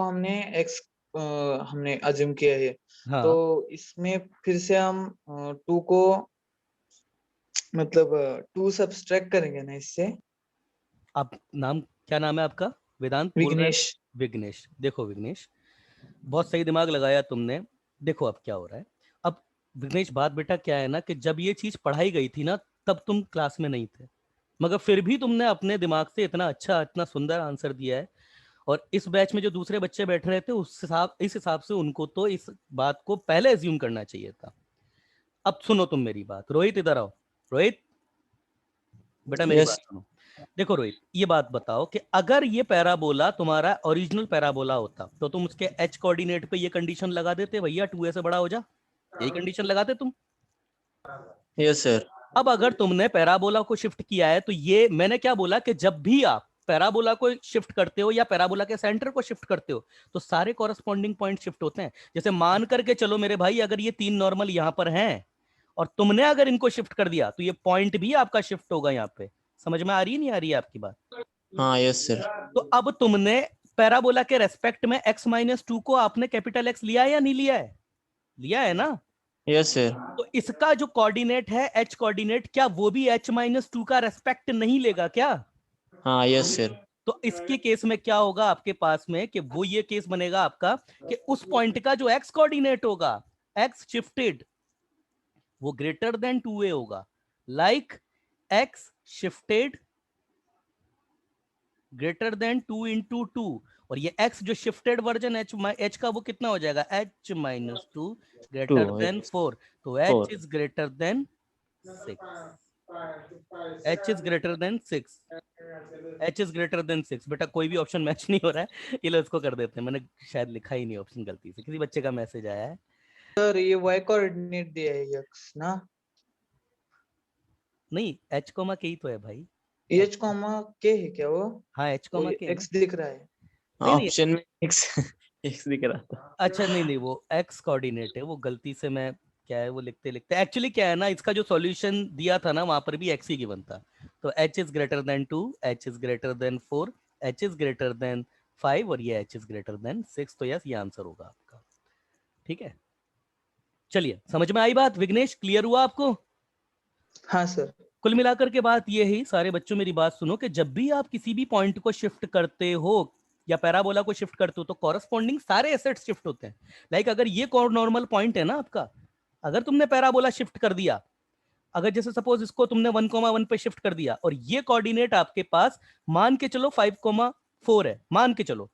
हमने अज्यूम किया है, हाँ, तो इसमें फिर से हम 2 को मतलब 2 सब्सट्रैक्ट करेंगे ना इससे। आप नाम, क्या नाम है आपका? वेदांत बोल रहे हैं? विघ्नेश। विघ्नेश। देखो विघ्नेश, बहुत सही दिमाग लगाया तुमने। देखो अब क्या हो रहा है। अब विघ्नेश, बात बेटा क्या है ना, कि जब ये चीज पढ़ाई गई थी ना, तब तुम क्लास में नहीं थे, मगर फिर भी तुमने अपने दिमाग से इतना अच्छा, इतना सुंदर आंसर दिया है। और इस बैच में जो दूसरे बच्चे बैठ रहे थे, इस हिसाब से उनको तो इस बात को पहले एज्यूम करना चाहिए था। अब सुनो तुम मेरी बात, रोहित इधर आओ। रोहित बेटा मेरी यस बात सुनो। देखो रोहित, ये बात बताओ कि अगर ये पैराबोला तुम्हारा ओरिजिनल पैराबोला होता, तो तुम उसके एच कोऑर्डिनेट पे ये कंडीशन लगा देते, भैया 2a से बड़ा हो जा, यही कंडीशन लगाते तुम। Yes sir. अब अगर तुमने पैराबोला को शिफ्ट किया है, तो ये मैंने क्या बोला कि जब भी आप पैराबोला को शिफ्ट करते हो या पैराबोला के सेंटर को शिफ्ट करते हो, तो सारे कॉरेस्पॉन्डिंग पॉइंट शिफ्ट होते हैं। जैसे मान करके चलो मेरे भाई, अगर ये 3 नॉर्मल यहां पर हैं और तुमने अगर इनको शिफ्ट कर दिया, तो ये पॉइंट भी आपका शिफ्ट होगा यहाँ पे। समझ में आ रही है नहीं आ रही है आपकी बात? हाँ यस सर। तो अब तुमने पैराबोला के रेस्पेक्ट में x-2 को आपने कैपिटल एक्स लिया है या नहीं लिया है? लिया है ना। Yes sir. तो इसका जो कोऑर्डिनेट है h कोऑर्डिनेट, क्या वो भी h-2 का रेस्पेक्ट नहीं लेगा क्या? हाँ यस सर। तो इसके केस में क्या होगा आपके पास में, कि वो ये केस बनेगा आपका कि उस पॉइंट का जो x कोऑर्डिनेट होगा, x शिफ्टेड, वो ग्रेटर देन 2a होगा। Like x shifted greater than 2 into 2। और ये x जो शिफ्टेड वर्जन h का, वो कितना हो जाएगा, h-2 ग्रेटर देन 4। तो h is greater then 6, h is greater then 6, h is greater then 6। बेटा कोई भी ऑप्शन मैच नहीं हो रहा है, ये लो इसको कर देते हैं, मैंने शायद लिखा ही नहीं ऑप्शन गलती से, किसी बच्चे का मैसेज आया है। सर ये y कोऑर्डिनेट दिया है x ना। नहीं, h कोमा के ही तो है भाई, एच कॉमा के है क्या वो? हाँ एच कॉमा के है ना? एक्स दिख रहा है। नहीं नहीं, ऑप्शन में एक्स एक्स दिख रहा था। अच्छा नहीं नहीं, वो एक्स कोऑर्डिनेट है, वो गलती से मैं क्या है वो लिखते लिखते एक्चुअली क्या है ना, इसका जो सॉल्यूशन दिया था ना वहां पर भी एक्स ही गिवन था। तो H is greater than 2, H is greater then 4, H is greater then 5 और ये एच इज ग्रेटर देन 6। तो यस, ये आंसर होगा आपका। ठीक है, चलिए समझ में आई बात विघ्नेश, क्लियर हुआ आपको? हाँ सर। कुल मिलाकर के बात ये ही, सारे बच्चों मेरी बात सुनो, कि जब भी आप किसी भी पॉइंट को शिफ्ट करते हो या पैराबोला को शिफ्ट करते हो तो कॉरस्पॉन्डिंग सारे एसेट्स शिफ्ट होते हैं। लाइक अगर ये नॉर्मल पॉइंट है ना आपका, अगर तुमने पैराबोला शिफ्ट कर दिया, अगर जैसे सपोज इसको तुमने 1,1 पे शिफ्ट कर दिया और ये कोऑर्डिनेट आपके पास मान के चलो 5,4 है, मान के चलो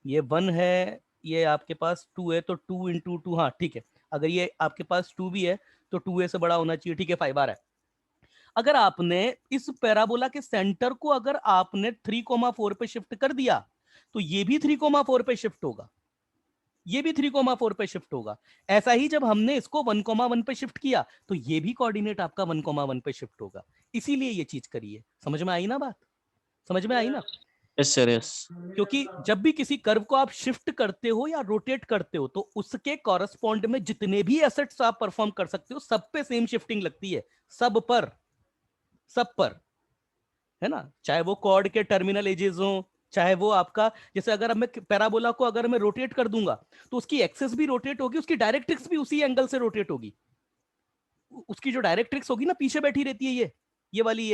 ये 1 है, ये आपके पास 2 है, तो 2 इंटू 2, हाँ ठीक है, अगर ये आपके पास 2 भी है तो 2a से बड़ा होना चाहिए, ठीक है 5 आ रहा है। अगर आपने इस पैराबोला के सेंटर को अगर आपने 3,4 पे शिफ्ट कर दिया तो ये भी 3,4 पे शिफ्ट होगा, ये भी 3,4 पे शिफ्ट होगा। ऐसा ही जब हमने इसको 1,1 पे शिफ्ट किया तो ये भी कोऑर्डिनेट आपका 1,1 पे शिफ्ट होगा। इसीलिए ये चीज करिए। समझ में आई ना बात? समझ में आई ना? Yes sir yes. क्योंकि जब भी किसी कर्व को आप शिफ्ट करते हो या रोटेट करते हो तो उसके कॉरस्पॉन्ड में जितने भी एसेट्स आप परफॉर्म कर सकते हो सब पे सेम शिफ्टिंग लगती है, सब पर, सब पर, है ना? चाहे वो कॉर्ड के टर्मिनल एजेस हो, चाहे वो आपका, जैसे अगर अब मैं पैराबोला को अगर मैं रोटेट कर दूंगा तो उसकी एक्सिस भी रोटेट होगी, उसकी डायरेक्ट्रिक्स भी उसी एंगल से रोटेट होगी। उसकी जो डायरेक्ट्रिक्स होगी ना पीछे बैठी रहती है, ये वाली,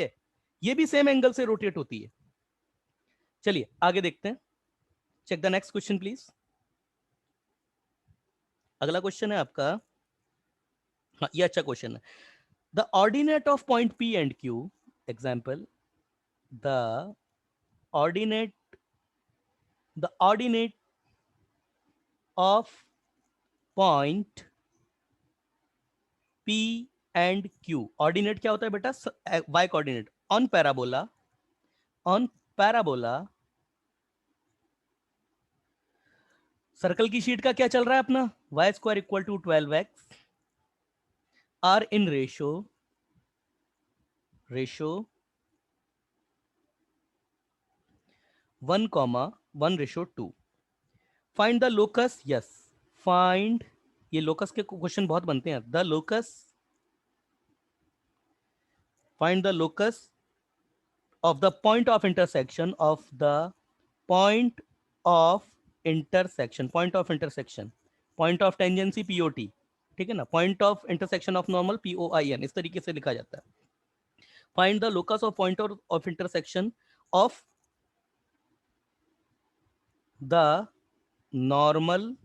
ये भी सेम एंगल से रोटेट होती है। चलिए आगे देखते हैं, check the next question please. अगला क्वेश्चन है आपका, हाँ ये अच्छा क्वेश्चन है। The ordinate of point P and Q, example, the ordinate of point P and Q, ordinate क्या होता है बेटा? y coordinate on parabola circle की शीट का क्या चल रहा है अपना? y square equal to 12x are in ratio 1,1:2। Find the locus, yes find, ये लोकस के क्वेश्चन बहुत बनते हैं। The locus, find the locus of the point of intersection of the point of intersection, point of intersection, point of tangency POT, ठीक है ना, point of intersection of normal POIN, इस तरीके से लिखा जाता है। Find the locus of point of intersection of the normal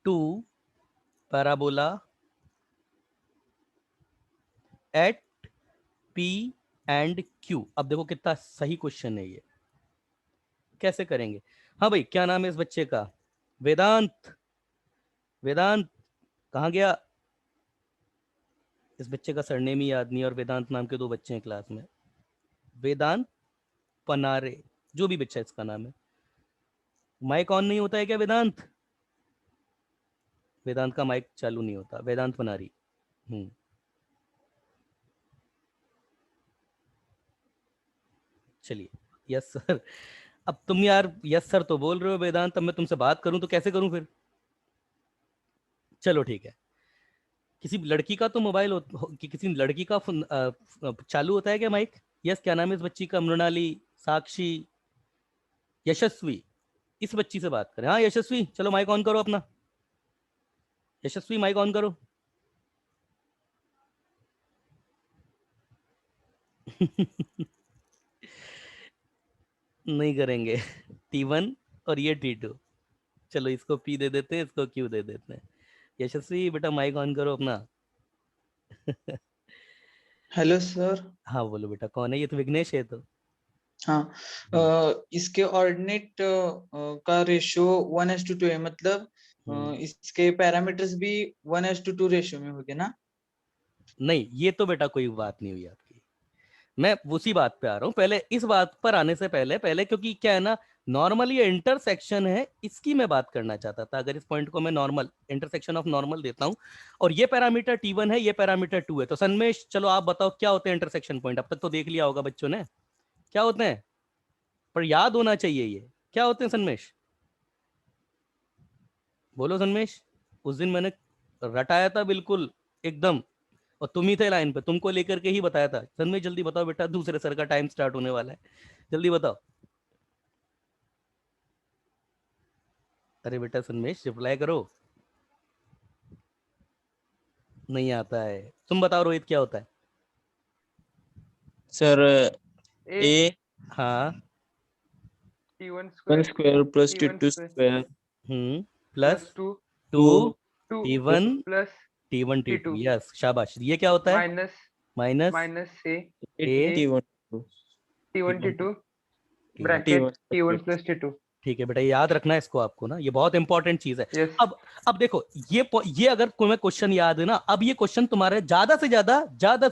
to parabola at P and Q। अब देखो कितना सही क्वेश्चन है ये, कैसे करेंगे? हाँ भाई, क्या नाम है इस बच्चे का? वेदांत, वेदांत कहाँ गया? इस बच्चे का सरनेम ही याद नहीं, और वेदांत नाम के 2 बच्चे हैं क्लास में, वेदांत पनारे, जो भी बच्चा इसका नाम है। माइक ऑन नहीं होता है क्या वेदांत? वेदांत का माइक चालू नहीं होता, वेदांत पनारी। चलिए, यस सर। अब तुम यार यस सर तो बोल रहे हो वेदांत, अब मैं तुमसे बात करूं तो कैसे करूं फिर? चलो ठीक है, किसी लड़की का तो मोबाइल कि किसी लड़की का चालू होता है क्या माइक? यस, क्या नाम है इस बच्ची का? मृणाली, साक्षी, यशस्वी, इस बच्ची से बात करें। हाँ यशस्वी, चलो माइक ऑन करो अपना, यशस्वी माइक ऑन करो। नहीं करेंगे। T1 और ये T2, चलो इसको P दे देते हैं, इसको Q दे देते हैं। यशस्वी बेटा माइक ऑन करो अपना। Hello sir. हाँ बोलो बेटा, कौन है? ये तो विघ्नेश है तो। हाँ, इसके ऑर्डिनेट का रेशियो 1:2 है, मतलब इसके पैरामीटर्स भी 1:2 रेशियो में होंगे ना? नहीं, ये तो बेटा कोई बात नहीं हुई आपकी, मैं उसी बात पे आ रहा हूँ। पहले इस बात पर आने से पहले क्योंकि क्या है ना, नॉर्मल ये इंटरसेक्शन है, इसकी मैं बात करना चाहता था। अगर इस पॉइंट को मैं नॉर्मल, इंटरसेक्शन ऑफ नॉर्मल देता हूं, और ये पैरामीटर T1 है, ये पैरामीटर 2 है, तो सन्मेश चलो आप बताओ क्या होते हैं इंटरसेक्शन पॉइंट? अब तक तो देख लिया होगा बच्चों ने क्या होते हैं, पर याद होना चाहिए ये क्या होते हैं सन्मेश। बोलो सन्मेश, उस दिन मैंने रटाया था बिल्कुल एकदम, और तुम ही थे लाइन पे, तुमको लेकर के ही बताया था। सन्मेश जल्दी बताओ बेटा, दूसरे सर का टाइम स्टार्ट होने वाला है, जल्दी बताओ। अरे बेटा सन्मेश रिप्लाई करो, नहीं आता है। तुम बताओ रोहित क्या होता है? सर ए ए हाँ, T1 one square square plus T1 T2 square square plus plus 2 two 2 T1 plus T1 T2, T2 yes शाबाश। ये क्या होता है? minus minus minus A A T1 T1 T1 T2 T1। bracket T1 T1 plus T2 ठीक है बेटा, ये याद रखना है इसको आपको ना, ये बहुत इंपॉर्टेंट चीज है। yes अब देखो, ये अगर तुम्हें क्वेश्चन याद है ना, अब ये क्वेश्चन तुम्हारे ज्यादा से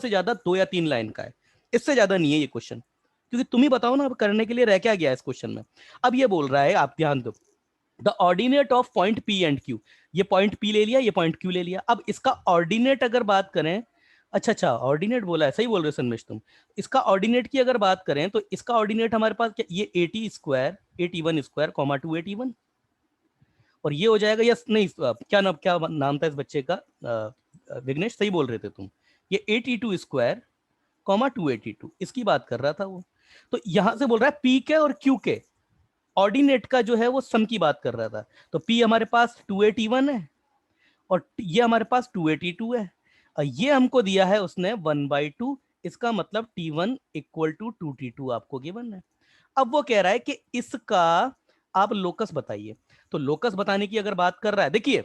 ज्यादा 2 या 3 लाइन का है, इससे ज्यादा नहीं है ये क्वेश्चन, क्योंकि तुम ही बताओ ना अब करने के लिए रह क्या गया इस क्वेश्चन में। अब ये बोल रहा है, आप ध्यान दो, the ordinate of point P and Q, ये पॉइंट पी ले लिया, ये पॉइंट क्यू ले लिया। अब इसका ऑर्डिनेट अगर बात करें, अच्छा ऑर्डिनेट बोला है, सही बोल रहे हो सन्मेश तुम। इसका ऑर्डिनेट की अगर बात करें तो इसका ऑर्डिनेट हमारे पास क्या, ये AT1 स्क्वायर कॉमा 2AT1, और ये हो जाएगा, यस नहीं क्या नाम था इस बच्चे का, विघ्नेश सही बोल रहे थे तुम, ये AT2 स्क्वायर कॉमा 2AT2, इसकी बात कर रहा था वो। तो यहां से बोल रहा है पी के और क्यू के ऑर्डिनेट का जो है वो सम की बात कर रहा था। तो पी हमारे पास 2AT1 है, और ये हमारे पास 2AT2 है, और ये हमको दिया है उसने 1/2, इसका मतलब T1 इक्वल टू 2T2 आपको गिवन है। अब वो कह रहा है कि इसका आप लोकस बताइए। तो लोकस बताने की अगर बात कर रहा है, देखिए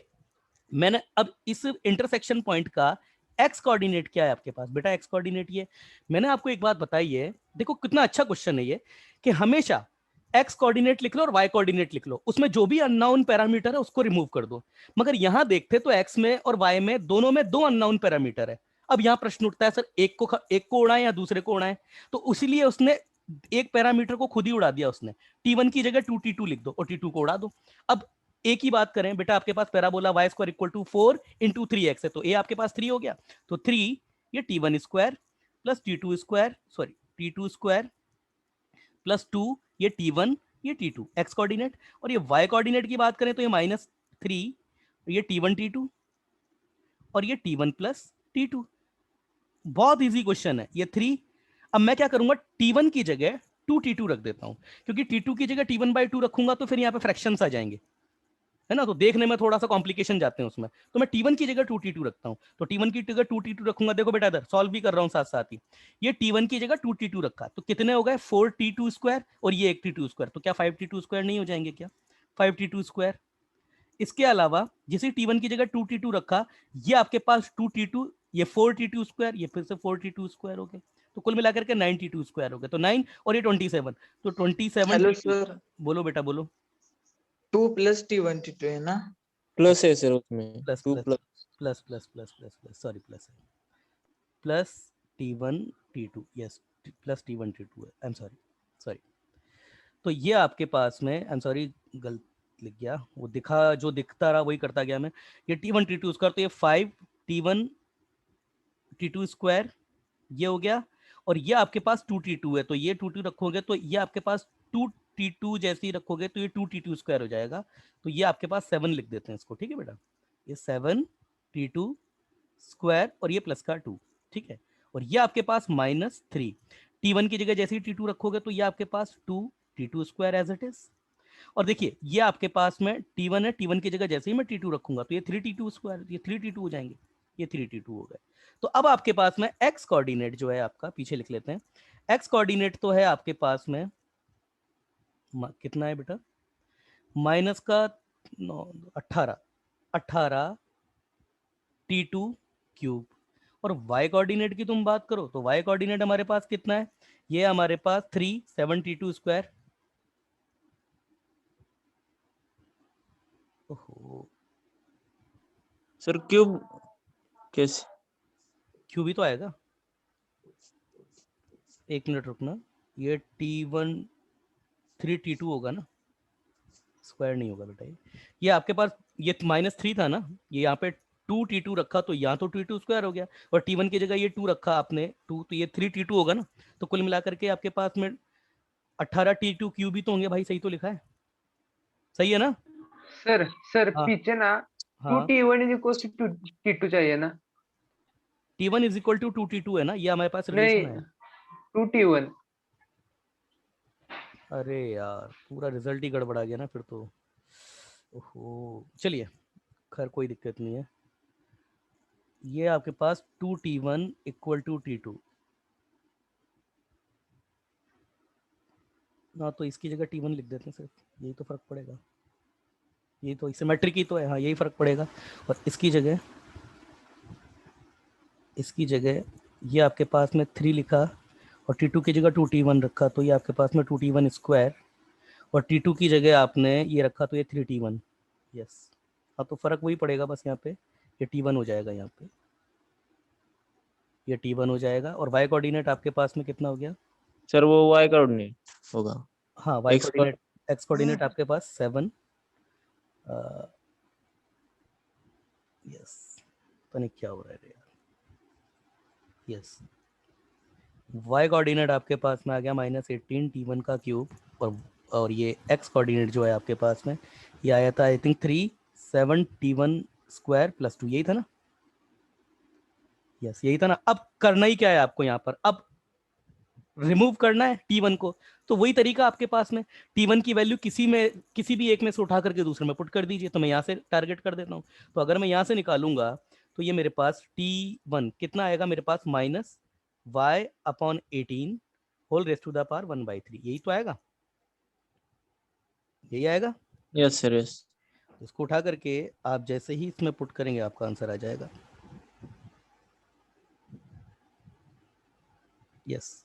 मैंने अब इस इंटरसेक्शन पॉइंट का एक्स कोऑर्डिनेट क्या है आपके पास बेटा, एक्स कोऑर्डिनेट ये मैंने आपको एक बात बताई है, देखो कितना अच्छा क्वेश्चन है ये, कि हमेशा एक्स कोऑर्डिनेट लिख लो और वाई कोऑर्डिनेट लिख लो, उसमें जो भी अननोन पैरामीटर है उसको रिमूव कर दो। मगर यहां देखते तो एक्स में और वाई में दोनों में 2 अननोन पैरामीटर है। अब यहां प्रश्न उठता है सर एक को उड़ाएं या दूसरे को उड़ाएं, तो इसीलिए उसने एक पैरामीटर को खुद ही उड़ा दिया उसने, T1 की जगह 2T2 लिख दो और T2 को उड़ा दो। अब ए की बात करें बेटा, आपके पास parabola y square equal to 4 into 3x है, तो ए आपके पास 3 हो गया, तो 3 ये T1 square plus T2 square, sorry T2 square plus 2 ये T1 ये T2 एक्स कोऑर्डिनेट, और ये वाई कोऑर्डिनेट की बात करें तो ये -3 ये T1 T2 और ये T1 प्लस T2। बहुत इजी क्वेश्चन है ये 3। अब मैं क्या करूंगा, T1 की जगह 2T2 रख देता हूं, क्योंकि T2 की जगह T1/2 रखूंगा तो फिर यहाँ पे फ्रैक्शंस आ जाएंगे, है ना, तो देखने में थोड़ा सा कॉम्प्लिकेशन जाते हैं उसमें, तो मैं T1 की जगह 2T2 रखता हूं। तो T1 की जगह 2T2 रखूंगा, देखो बेटा इधर सॉल्व भी कर रहा हूं साथ साथ ही, ये T1 की जगह 2T2 रखा, तो कितने हो गए 4T2 स्क्वायर, और ये 1T2 स्क्वायर, तो क्या 5T2 स्क्वायर नहीं हो जाएंगे क्या, 5T2 स्क्वायर। इसके अलावा जिसे T1 की जगह 2T2 रखा, ये आपके पास 2T2 ये 4T2 स्क्वायर, ये फिर से 4T2 स्क्वायर हो गए, तो कुल मिलाकर के 9T2 स्क्वायर हो गए, तो 9 और ये 27, तो 27 हेलो T2। सर, बोलो बेटा बोलो। 2 + T1 T2 है ना? प्लस है सर उसमें plus 2 plus plus plus plus plus plus plus sorry plus है, plus T1 T2, yes plus T1 T2 है, आई एम सॉरी सॉरी। तो ये आपके पास में, आई एम सॉरी गलत लिख गया, वो दिखा जो दिखता रहा वही करता गया मैं, ये T1 T2 स्क्वायर, तो ये 5 T1 T2 स्क्वायर ये हो गया, और ये आपके पास 2T2 है, तो ये 2T रखोगे तो ये आपके पास 2T2 जैसे ही रखोगे तो ये 2T2 स्क्वायर हो जाएगा, तो ये आपके पास 7 लिख देते हैं इसको, ठीक है बेटा, ये 7T2 स्क्वायर और ये प्लस का 2, ठीक है, और ये आपके पास -3, T1 की जगह जैसे ही T2 रखोगे तो ये आपके पास 2T2 square as it is, और देखिए ये आपके पास में T1 है, T1 की जगह जैसे ही मैं T2 रखूंगा तो ये 3T2 स्क्वायर, ये 3T2 हो जाएंगे, ये 3T2 हो गए। तो अब आपके पास में एक्स कोऑर्डिनेट जो है आपका, पीछे लिख लेते हैं, एक्स कोऑर्डिनेट तो है आपके पास में कितना है बेटा, माइनस का 18 T2 क्यूब, और y कोऑर्डिनेट की तुम बात करो तो y कोऑर्डिनेट हमारे पास कितना है, ये हमारे पास 7T2 स्क्वायर, ओहो सर क्यूब कैसे क्यूब ही तो आएगा, एक मिनट रुकना, ये T1 3T2 होगा ना, स्क्वायर नहीं होगा बेटा, ये आपके पास ये -3 था ना, ये यहाँ पे 2t2 रखा तो यहाँ तो t2 स्क्वायर हो गया, और t1 की जगह ये 2 रखा आपने 2, तो ये 3t2 होगा ना। तो कुल मिलाकर के आपके पास में 18t2 क्यूब ही तो होंगे भाई, सही तो लिखा है, सही है ना? सर सर हाँ पीछे ना हाँ, 2t1 is equal to t2 चाहिए ना? t1 is equal to 2t2 है ना, ये हमारे पास नहीं, रिलेशन है। 2t1। अरे यार पूरा रिजल्ट ही गड़बड़ा गया ना फिर तो। ओहो, चलिए खैर कोई दिक्कत नहीं है। ये आपके पास 2t1 इक्वल टू t2, हाँ तो इसकी जगह t1 लिख देते हैं सिर्फ, यही तो फर्क पड़ेगा, यही तो सिमेट्रिक ही तो है, हाँ यही फर्क पड़ेगा। और इसकी जगह ये आपके पास में 3 लिखा और t2 की जगह 2t1 रखा, तो ये आपके पास में 2t1 स्क्वायर, और t2 की जगह आपने ये रखा तो ये 3t1। यस, हाँ तो फर्क वही पड़ेगा बस, यहाँ पे ये t1 हो जाएगा, यहाँ पे ये t1 हो जाएगा। और y कोऑर्डिनेट आपके पास में कितना हो गया? सर वो y कोऑर्डिनेट होगा, हाँ y x coordinate, x coordinate आपके पास 7, यस पता नहीं क्या हो रहा है यार, यस y कोऑर्डिनेट आपके पास में आ गया -18 t1 का क्यूब, और ये x कोऑर्डिनेट जो है आपके पास में ये आया था I think 7 t1 square plus 2, यही था ना? यस यही था ना। अब करना ही क्या है आपको यहाँ पर, अब रिमूव करना है t1 को, तो वही तरीका आपके पास में, t1 की वैल्यू किसी भी एक में से उठा करके दूसरे में पुट कर दीजिए। तो मैं यहाँ से टारगेट कर देता हूँ, तो अगर मैं यहाँ से निकालूंगा तो ये मेरे पास t1 कितना आएगा मेरे पास, -y/18 whole raised to the power 1/3, यही तो आएगा, यही आएगा। Yes sir yes. इसको उठा करके आप जैसे ही इसमें पुट करेंगे आपका आंसर आ जाएगा। यस,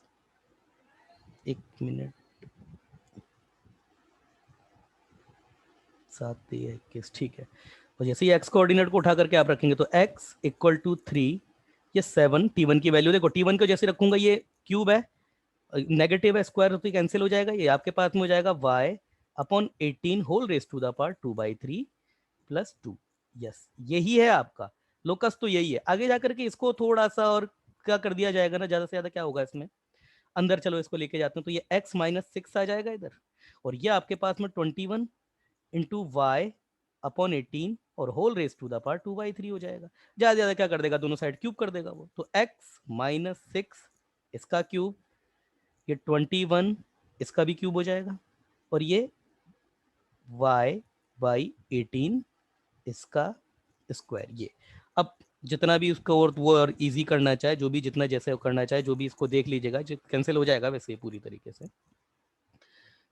एक मिनट, 7×21, ठीक है। और जैसे ही x कोऑर्डिनेट को उठा करके आप रखेंगे तो x इक्वल टू 3, ये 7 t1 की वैल्यू देखो, t1 को जैसे रखूंगा ये क्यूब है, नेगेटिव है, स्क्वायर तो कैंसिल हो जाएगा, ये आपके पास में हो जाएगा y/18 whole raised to the power 2/3 plus 2। Yes यही है आपका लोकस, तो यही है। आगे जाकर के इसको थोड़ा सा और क्या कर दिया जाएगा ना, ज्यादा से ज्यादा क्या होगा इसमें अंदर, चलो इसको लेके जाते हैं, तो ये x -6 आ जाएगा इधर, और ये आपके पास में 21 इंटू y/18 और whole raised to the power 2/3 हो जाएगा। ज्यादा ज्यादा क्या कर देगा, दोनों साइड क्यूब कर देगा वो, तो x -6 इसका क्यूब, ये 21 इसका भी क्यूब हो जाएगा, और ये y/18 इसका स्क्वायर। ये अब जितना भी उसको और वो और इजी करना चाहे, जो भी जितना जैसे करना चाहे, जो भी इसको देख लीजिएगा, कैंसिल हो जाएगा वैसे पूरी तरीके से,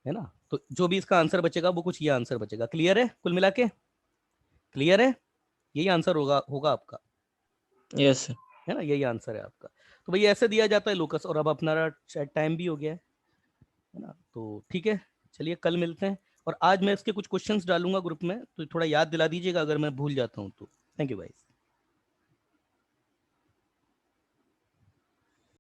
है ना। तो जो भी इसका आंसर बचेगा वो कुछ ये आंसर बचेगा। क्लियर है? कुल मिला के क्लियर है? यही आंसर होगा आपका, यस सर। है ना, यही आंसर है आपका। तो भाई ऐसे दिया जाता है लोकस, और अब अपना टाइम भी हो गया है ना, तो ठीक है चलिए कल मिलते हैं। और आज मैं इसके कुछ क्वेश्चंस डालूंगा ग्रुप में, तो थोड़ा याद दिला दीजिएगा अगर मैं भूल जाता हूँ तो। Thank you guys.